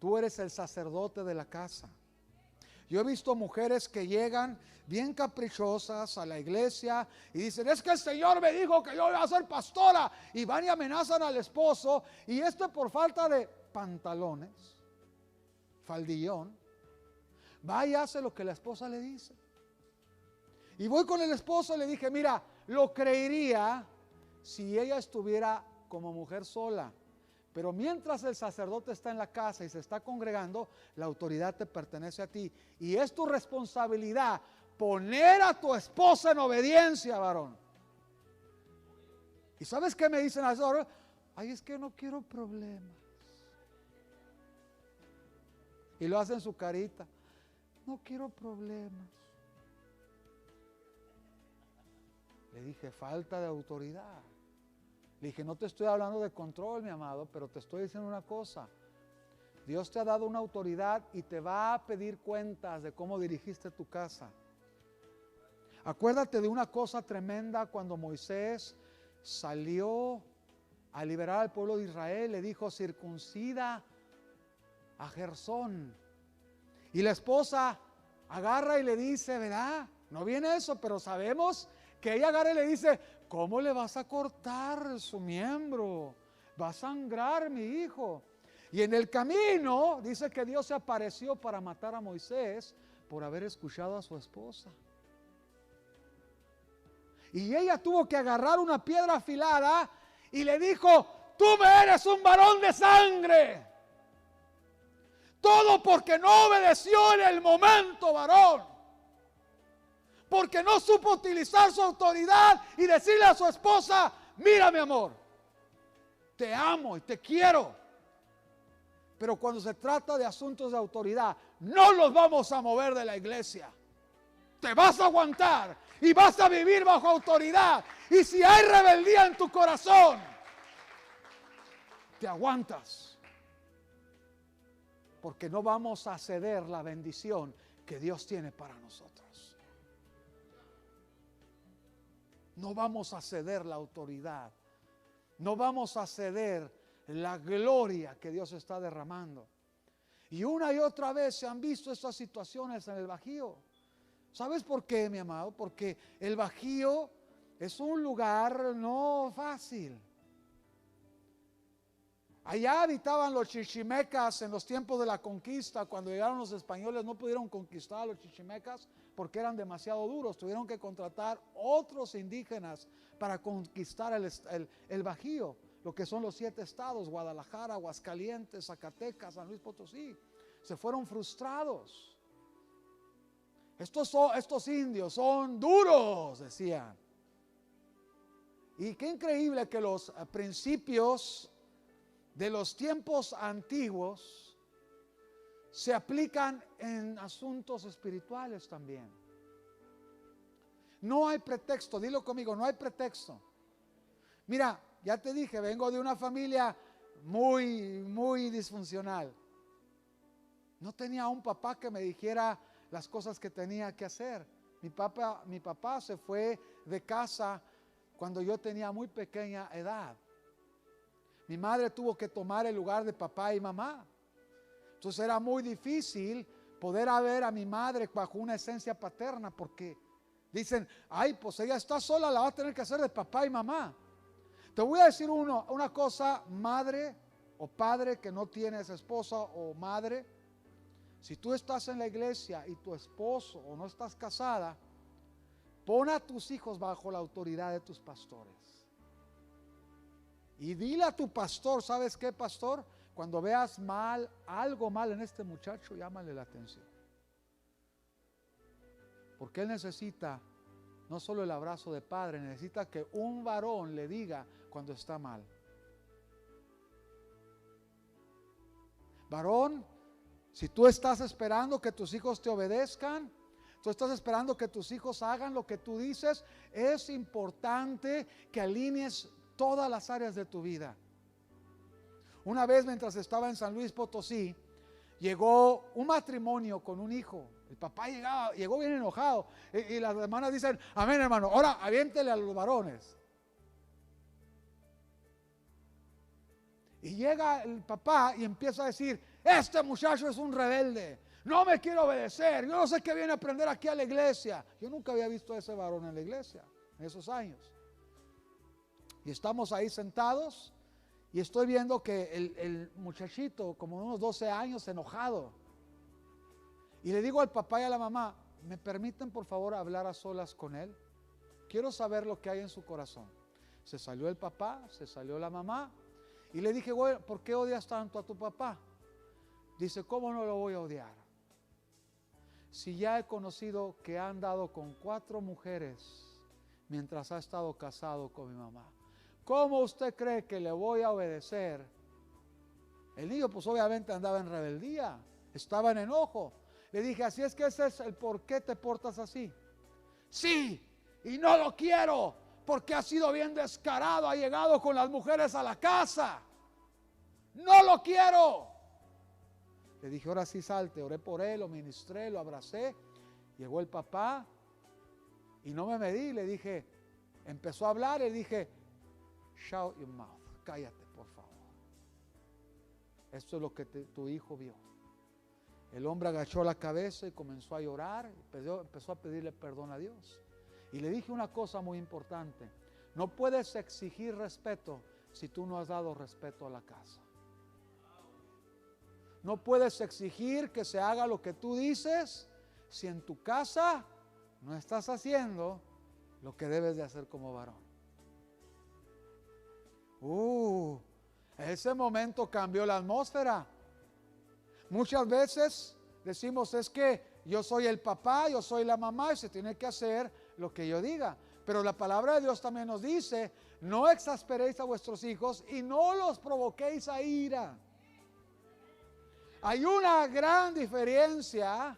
Tú eres el sacerdote de la casa. Yo he visto mujeres que llegan bien caprichosas a la iglesia y dicen: es que el Señor me dijo que yo iba a ser pastora, y van y amenazan al esposo, y por falta de pantalones, faldillón, va y hace lo que la esposa le dice. Y voy con el esposo y le dije: mira, lo creería si ella estuviera como mujer sola, pero mientras el sacerdote está en la casa y se está congregando, la autoridad te pertenece a ti, y es tu responsabilidad poner a tu esposa en obediencia, varón. ¿Y sabes qué me dicen a esa hora? Ay, es que no quiero problemas. Y lo hacen su carita. No quiero problemas. Le dije, falta de autoridad. Le dije, no te estoy hablando de control, mi amado, pero te estoy diciendo una cosa. Dios te ha dado una autoridad y te va a pedir cuentas de cómo dirigiste tu casa. Acuérdate de una cosa tremenda cuando Moisés salió a liberar al pueblo de Israel. Le dijo, circuncida a Gersón. Y la esposa agarra y le dice, ¿verdad? No viene eso, pero sabemos que ella agarra y le dice, ¿cómo le vas a cortar su miembro? Va a sangrar, mi hijo. Y en el camino dice que Dios se apareció para matar a Moisés por haber escuchado a su esposa. Y ella tuvo que agarrar una piedra afilada y le dijo, tú me eres un varón de sangre. Todo porque no obedeció en el momento, varón. Porque no supo utilizar su autoridad y decirle a su esposa, mira mi amor, te amo y te quiero. Pero cuando se trata de asuntos de autoridad, no los vamos a mover de la iglesia. Te vas a aguantar y vas a vivir bajo autoridad. Y si hay rebeldía en tu corazón, te aguantas. Porque no vamos a ceder la bendición que Dios tiene para nosotros. No vamos a ceder la autoridad. No vamos a ceder la gloria que Dios está derramando. Y una y otra vez se han visto estas situaciones en el Bajío. ¿Sabes por qué, mi amado? Porque el Bajío es un lugar no fácil. Allá habitaban los chichimecas en los tiempos de la conquista. Cuando llegaron los españoles no pudieron conquistar a los chichimecas porque eran demasiado duros. Tuvieron que contratar otros indígenas para conquistar el Bajío, lo que son los 7 estados: Guadalajara, Aguascalientes, Zacatecas, San Luis Potosí. Se fueron frustrados. Estos indios son duros, decían. Y qué increíble que los principios de los tiempos antiguos se aplican en asuntos espirituales también. No hay pretexto, dilo conmigo, no hay pretexto. Mira, ya te dije, vengo de una familia muy disfuncional. No tenía un papá que me dijera las cosas que tenía que hacer. Mi papá se fue de casa cuando yo tenía muy pequeña edad. Mi madre tuvo que tomar el lugar de papá y mamá. Entonces era muy difícil poder ver a mi madre bajo una esencia paterna, porque dicen, ay, pues ella está sola, la va a tener que hacer de papá y mamá. Te voy a decir una cosa, madre o padre que no tienes esposa o madre. Si tú estás en la iglesia y tu esposo o no estás casada, pon a tus hijos bajo la autoridad de tus pastores. Y dile a tu pastor, ¿sabes qué, pastor? Cuando veas algo mal en este muchacho, llámale la atención. Porque él necesita no solo el abrazo de padre, necesita que un varón le diga cuando está mal. Varón, si tú estás esperando que tus hijos te obedezcan, tú estás esperando que tus hijos hagan lo que tú dices, es importante que alinees todas las áreas de tu vida. Una vez, mientras estaba en San Luis Potosí, llegó un matrimonio con un hijo. El papá llegó bien enojado y las hermanas dicen, amén, hermano, ahora aviéntele a los varones. Y llega el papá y empieza a decir, este muchacho es un rebelde, no me quiere obedecer, yo no sé qué viene a aprender aquí a la iglesia. Yo nunca había visto a ese varón en la iglesia en esos años. Y estamos ahí sentados y estoy viendo que el muchachito, como unos 12 años, enojado. Y le digo al papá y a la mamá, ¿me permiten por favor hablar a solas con él? Quiero saber lo que hay en su corazón. Se salió el papá, se salió la mamá. Y le dije, güey, ¿por qué odias tanto a tu papá? Dice, ¿cómo no lo voy a odiar? si ya he conocido que ha andado con 4 mujeres mientras ha estado casado con mi mamá? ¿Cómo usted cree que le voy a obedecer? El niño pues obviamente andaba en rebeldía, estaba en enojo. Le dije, así es que ese es el por qué te portas así. Sí, y no lo quiero, porque ha sido bien descarado, ha llegado con las mujeres a la casa. No lo quiero. Le dije, ahora sí salte. Oré por él, lo ministré, lo abracé. Llegó el papá y no me medí. Le dije, empezó a hablar. Le dije, shut your mouth, cállate por favor. Esto es lo que tu hijo vio. El hombre agachó la cabeza y comenzó a llorar. Empezó a pedirle perdón a Dios. Y le dije una cosa muy importante. No puedes exigir respeto si tú no has dado respeto a la casa. No puedes exigir que se haga lo que tú dices si en tu casa no estás haciendo lo que debes de hacer como varón. Ese momento cambió la atmósfera. Muchas veces decimos, es que yo soy el papá, yo soy la mamá y se tiene que hacer lo que yo diga. Pero la palabra de Dios también nos dice, no exasperéis a vuestros hijos y no los provoquéis a ira. Hay una gran diferencia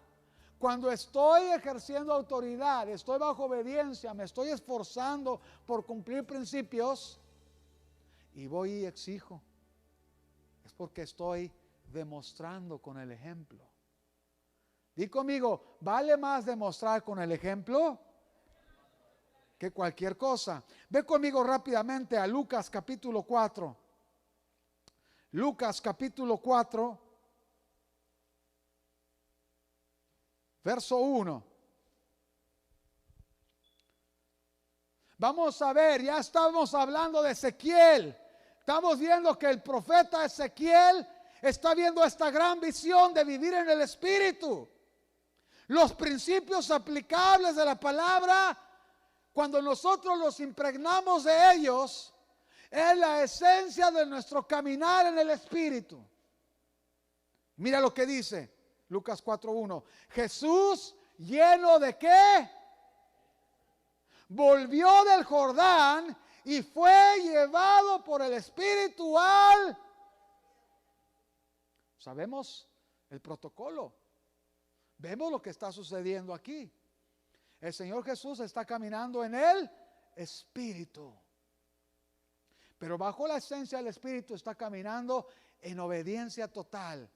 cuando estoy ejerciendo autoridad, estoy bajo obediencia, me estoy esforzando por cumplir principios y voy y exijo. Es porque estoy demostrando con el ejemplo. Di conmigo, ¿vale más demostrar con el ejemplo que cualquier cosa? Ve conmigo rápidamente a Lucas capítulo 4. Lucas capítulo 4. Verso 1. Vamos a ver, ya estamos hablando de Ezequiel. Estamos viendo que el profeta Ezequiel está viendo esta gran visión de vivir en el Espíritu. Los principios aplicables de la palabra, cuando nosotros los impregnamos de ellos, es la esencia de nuestro caminar en el Espíritu. Mira lo que dice Lucas 4:1. Jesús, lleno de ¿qué? Volvió del Jordán y fue llevado por el Espíritu al... Sabemos el protocolo. Vemos lo que está sucediendo aquí. El Señor Jesús está caminando en el Espíritu. Pero bajo la esencia del Espíritu está caminando en obediencia total.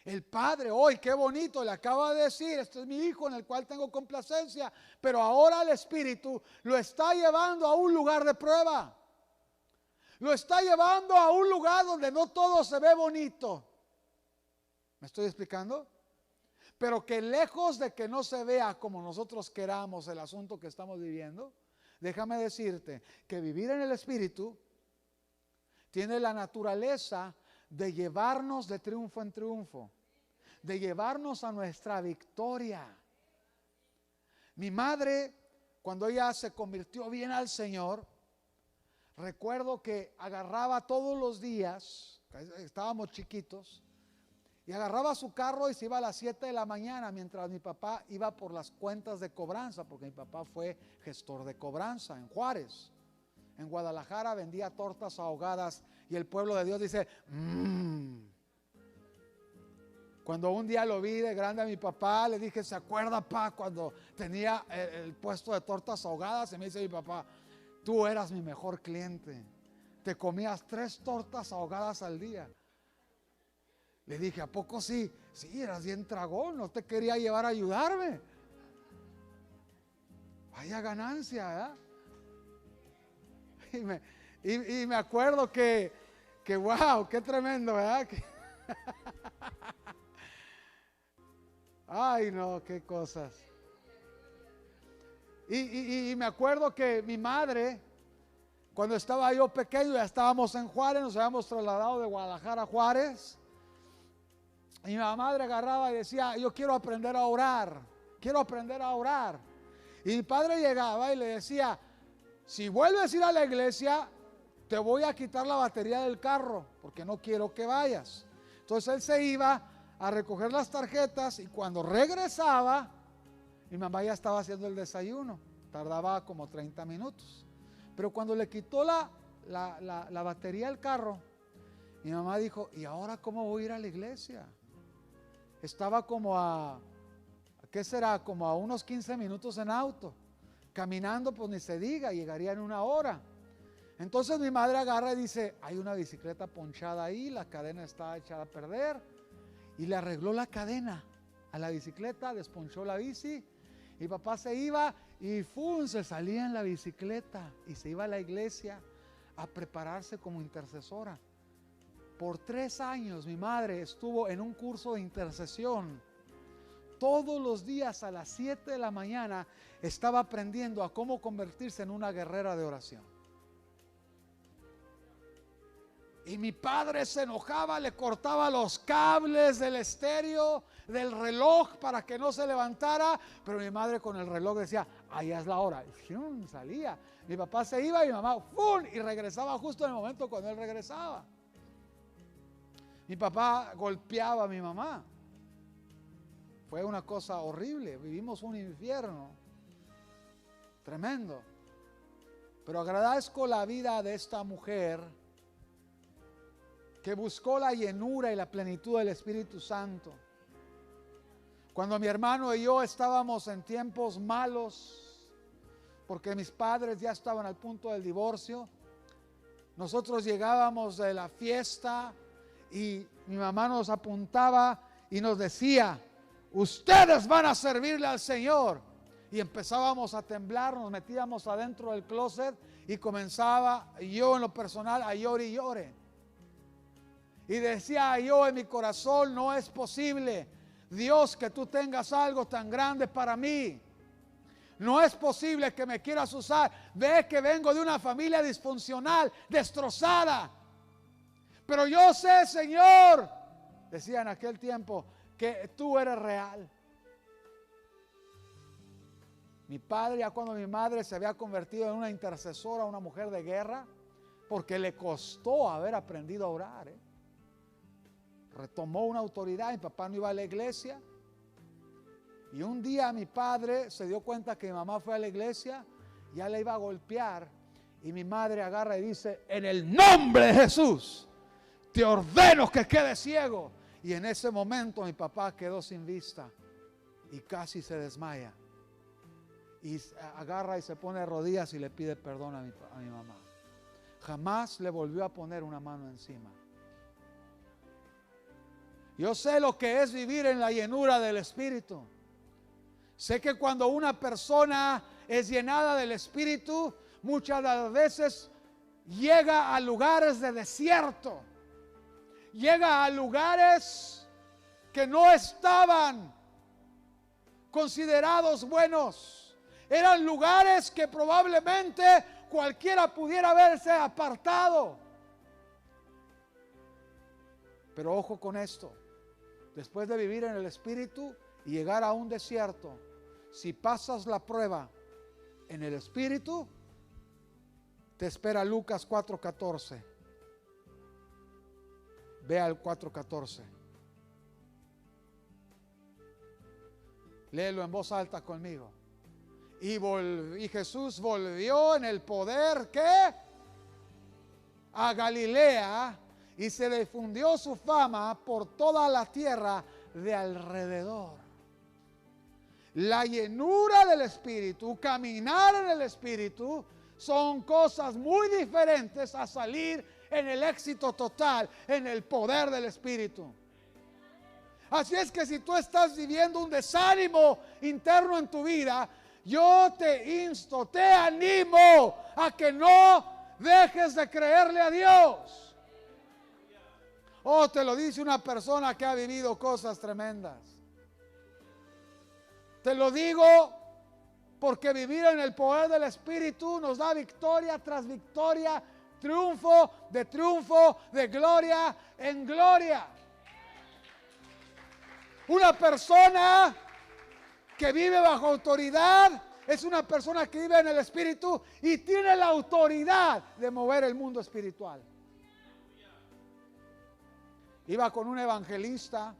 El Padre hoy, qué bonito, le acaba de decir, este es mi Hijo en el cual tengo complacencia, pero ahora el Espíritu lo está llevando a un lugar de prueba. Lo está llevando a un lugar donde no todo se ve bonito. ¿Me estoy explicando? Pero que lejos de que no se vea como nosotros queramos el asunto que estamos viviendo, déjame decirte que vivir en el Espíritu tiene la naturaleza de llevarnos de triunfo en triunfo, de llevarnos a nuestra victoria. Mi madre, cuando ella se convirtió bien al Señor, recuerdo que agarraba todos los días, estábamos chiquitos, y agarraba su carro y se iba a las 7 de la mañana mientras mi papá iba por las cuentas de cobranza, porque mi papá fue gestor de cobranza en Juárez. En Guadalajara vendía tortas ahogadas y el pueblo de Dios dice, Cuando un día lo vi de grande a mi papá, le dije, ¿se acuerda, pa, cuando tenía el puesto de tortas ahogadas? Y me dice mi papá, tú eras mi mejor cliente, te comías 3 tortas ahogadas al día. Le dije, ¿a poco sí? Sí, eras bien tragón, no te quería llevar a ayudarme. Vaya ganancia, ¿verdad? Y me acuerdo que wow, qué tremendo, ¿verdad? Ay, no, qué cosas. Y me acuerdo que mi madre, cuando estaba yo pequeño, ya estábamos en Juárez, nos habíamos trasladado de Guadalajara a Juárez. Y mi madre agarraba y decía, yo quiero aprender a orar, quiero aprender a orar. Y mi padre llegaba y le decía, si vuelves a ir a la iglesia, te voy a quitar la batería del carro, porque no quiero que vayas. Entonces él se iba a recoger las tarjetas y cuando regresaba, Mi mamá ya estaba haciendo el desayuno, tardaba como 30 minutos. Pero cuando le quitó la batería al carro, mi mamá dijo, ¿y ahora cómo voy a ir a la iglesia? Estaba como ¿qué será? Como a unos 15 minutos en auto. Caminando, pues ni se diga, llegaría en 1 hora. Entonces mi madre agarra y dice, hay una bicicleta ponchada ahí, la cadena está echada a perder. Y le arregló la cadena a la bicicleta, desponchó la bici. Y papá se iba y ¡fum! Se salía en la bicicleta y se iba a la iglesia a prepararse como intercesora. Por 3 años mi madre estuvo en un curso de intercesión. Todos los días a las 7 de la mañana estaba aprendiendo a cómo convertirse en una guerrera de oración. Y mi padre se enojaba, le cortaba los cables del estéreo, del reloj para que no se levantara. Pero mi madre con el reloj decía, allá es la hora. Y salía. Mi papá se iba y mi mamá ¡fum! Y regresaba justo en el momento cuando él regresaba. Mi papá golpeaba a mi mamá. Fue una cosa horrible. Vivimos un infierno tremendo. Pero agradezco la vida de esta mujer que buscó la llenura y la plenitud del Espíritu Santo. Cuando mi hermano y yo estábamos en tiempos malos, porque mis padres ya estaban al punto del divorcio, nosotros llegábamos de la fiesta y mi mamá nos apuntaba y nos decía, ustedes van a servirle al Señor. Y empezábamos a temblar, nos metíamos adentro del closet y comenzaba yo en lo personal a llorar y llorar. Y decía yo en mi corazón, no es posible, Dios, que tú tengas algo tan grande para mí. No es posible que me quieras usar. Ve que vengo de una familia disfuncional, destrozada. Pero yo sé, Señor, decía en aquel tiempo, que tú eres real. Mi padre, ya cuando mi madre se había convertido en una intercesora, una mujer de guerra, porque le costó haber aprendido a orar, retomó una autoridad. Mi papá no iba a la iglesia. Y un día mi padre se dio cuenta que mi mamá fue a la iglesia, ya le iba a golpear. Y mi madre agarra y dice, en el nombre de Jesús, te ordeno que quedes ciego. Y en ese momento mi papá quedó sin vista y casi se desmaya. Y agarra y se pone de rodillas y le pide perdón a mi mamá. Jamás le volvió a poner una mano encima. Yo sé lo que es vivir en la llenura del Espíritu. Sé que cuando una persona es llenada del Espíritu, muchas de las veces llega a lugares de desierto. Llega a lugares que no estaban considerados buenos. Eran lugares que probablemente cualquiera pudiera haberse apartado. Pero ojo con esto. Después de vivir en el Espíritu y llegar a un desierto, si pasas la prueba en el Espíritu, te espera Lucas 4:14. Ve al 4:14. Léelo en voz alta conmigo. Y Jesús volvió en el poder, ¿qué? A Galilea, y se difundió su fama por toda la tierra de alrededor. La llenura del Espíritu, caminar en el Espíritu, son cosas muy diferentes a salir en el éxito total, en el poder del Espíritu. Así es que si tú estás viviendo un desánimo interno en tu vida, yo te insto, te animo a que no dejes de creerle a Dios. Oh, te lo dice una persona que ha vivido cosas tremendas. Te lo digo porque vivir en el poder del Espíritu nos da victoria tras victoria, triunfo, de gloria en gloria. Una persona que vive bajo autoridad es una persona que vive en el Espíritu y tiene la autoridad de mover el mundo espiritual. Iba con un evangelista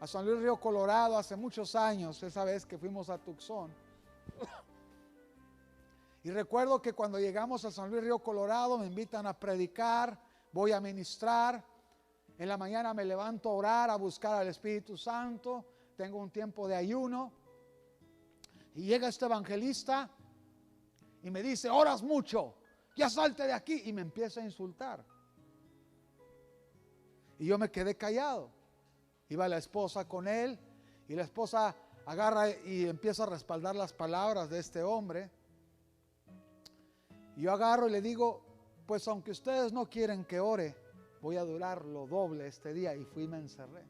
a San Luis Río Colorado hace muchos años, esa vez que fuimos a Tucson. Y recuerdo que cuando llegamos a San Luis Río Colorado me invitan a predicar, voy a ministrar. En la mañana me levanto a orar, a buscar al Espíritu Santo. Tengo un tiempo de ayuno. Y llega este evangelista y me dice: oras mucho, ya salte de aquí. Y me empieza a insultar. Y yo me quedé callado. Iba la esposa con él y la esposa agarra y empieza a respaldar las palabras de este hombre. Y yo agarro y le digo: pues aunque ustedes no quieren que ore, voy a durar lo doble este día. Y fui y me encerré.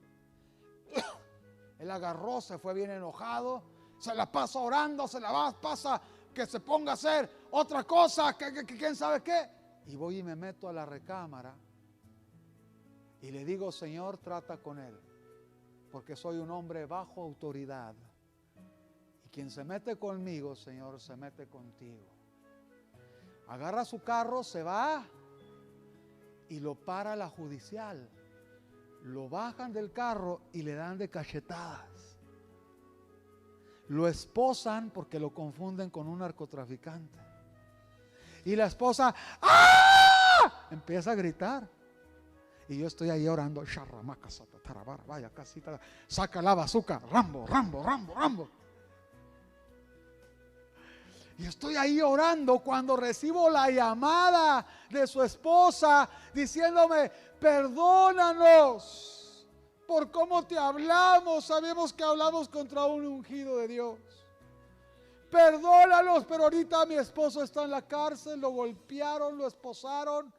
Él agarró, se fue bien enojado, se la pasa orando, se la pasa que se ponga a hacer otra cosa, que quién sabe qué. Y voy y me meto a la recámara y le digo: Señor, trata con él, porque soy un hombre bajo autoridad. Y quien se mete conmigo, Señor, se mete contigo. Agarra su carro, se va y lo para la judicial. Lo bajan del carro y le dan de cachetadas. Lo esposan porque lo confunden con un narcotraficante. Y la esposa ¡ah!, empieza a gritar. Y yo estoy ahí orando. Vaya casita, saca la bazuca. Rambo, Rambo, Rambo, Rambo. Y estoy ahí orando cuando recibo la llamada de su esposa diciéndome: perdónanos por cómo te hablamos. Sabemos que hablamos contra un ungido de Dios. Perdónanos, pero ahorita mi esposo está en la cárcel, lo golpearon, lo esposaron.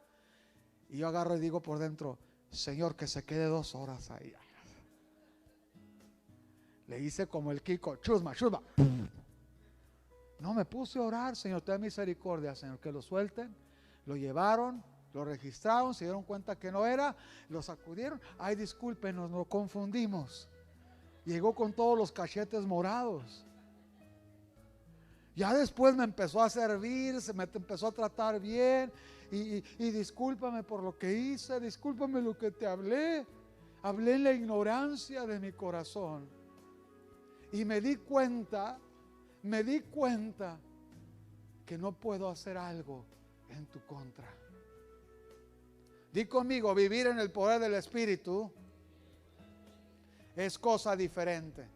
Y yo agarro y digo por dentro: Señor, que se quede 2 horas ahí. Le hice como el Kiko: chusma, chusma. No, me puse a orar: Señor, ten misericordia, Señor, que lo suelten. Lo llevaron, lo registraron, se dieron cuenta que no era, lo sacudieron. Ay, discúlpenos, nos confundimos. Llegó con todos los cachetes morados. Ya después me empezó a servir, se me empezó a tratar bien. Y discúlpame por lo que hice, discúlpame lo que te hablé. Hablé en la ignorancia de mi corazón. Y me di cuenta que no puedo hacer algo en tu contra. Di conmigo: vivir en el poder del Espíritu es cosa diferente.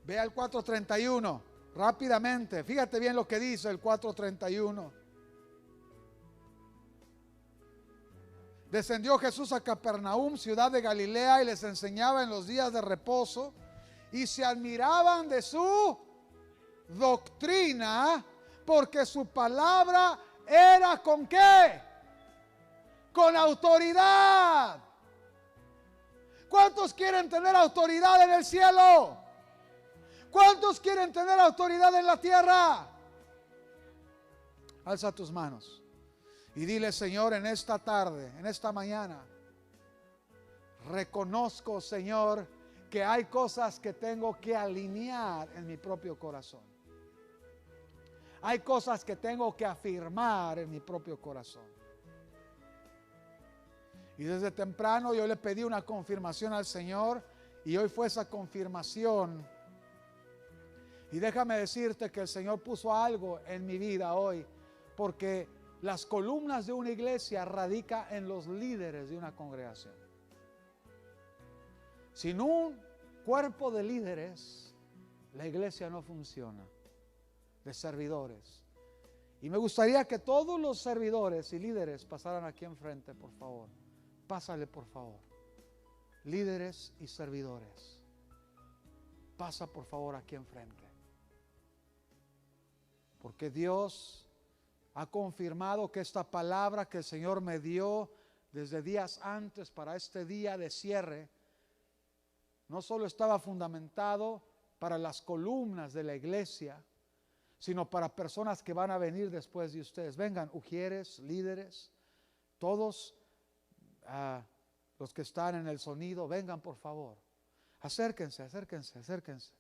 Ve al 4:31 rápidamente. Fíjate bien lo que dice el 4:31. Descendió Jesús a Capernaum, ciudad de Galilea, y les enseñaba en los días de reposo. Y se admiraban de su doctrina, porque su palabra era ¿con qué? Con autoridad. ¿Cuántos quieren tener autoridad en el cielo? ¿Cuántos quieren tener autoridad en la tierra? Alza tus manos y dile: Señor, en esta tarde, en esta mañana, reconozco, Señor, que hay cosas que tengo que alinear en mi propio corazón. Hay cosas que tengo que afirmar en mi propio corazón. Y desde temprano yo le pedí una confirmación al Señor, y hoy fue esa confirmación. Y déjame decirte que el Señor puso algo en mi vida hoy, porque las columnas de una iglesia radican en los líderes de una congregación. Sin un cuerpo de líderes, la iglesia no funciona, de servidores. Y me gustaría que todos los servidores y líderes pasaran aquí enfrente, por favor. Pásale, por favor. Líderes y servidores, pasa por favor aquí enfrente. Porque Dios ha confirmado que esta palabra que el Señor me dio desde días antes para este día de cierre, no solo estaba fundamentado para las columnas de la iglesia, sino para personas que van a venir después de ustedes. Vengan, ujieres, líderes, todos los que están en el sonido, vengan por favor. Acérquense, acérquense, acérquense.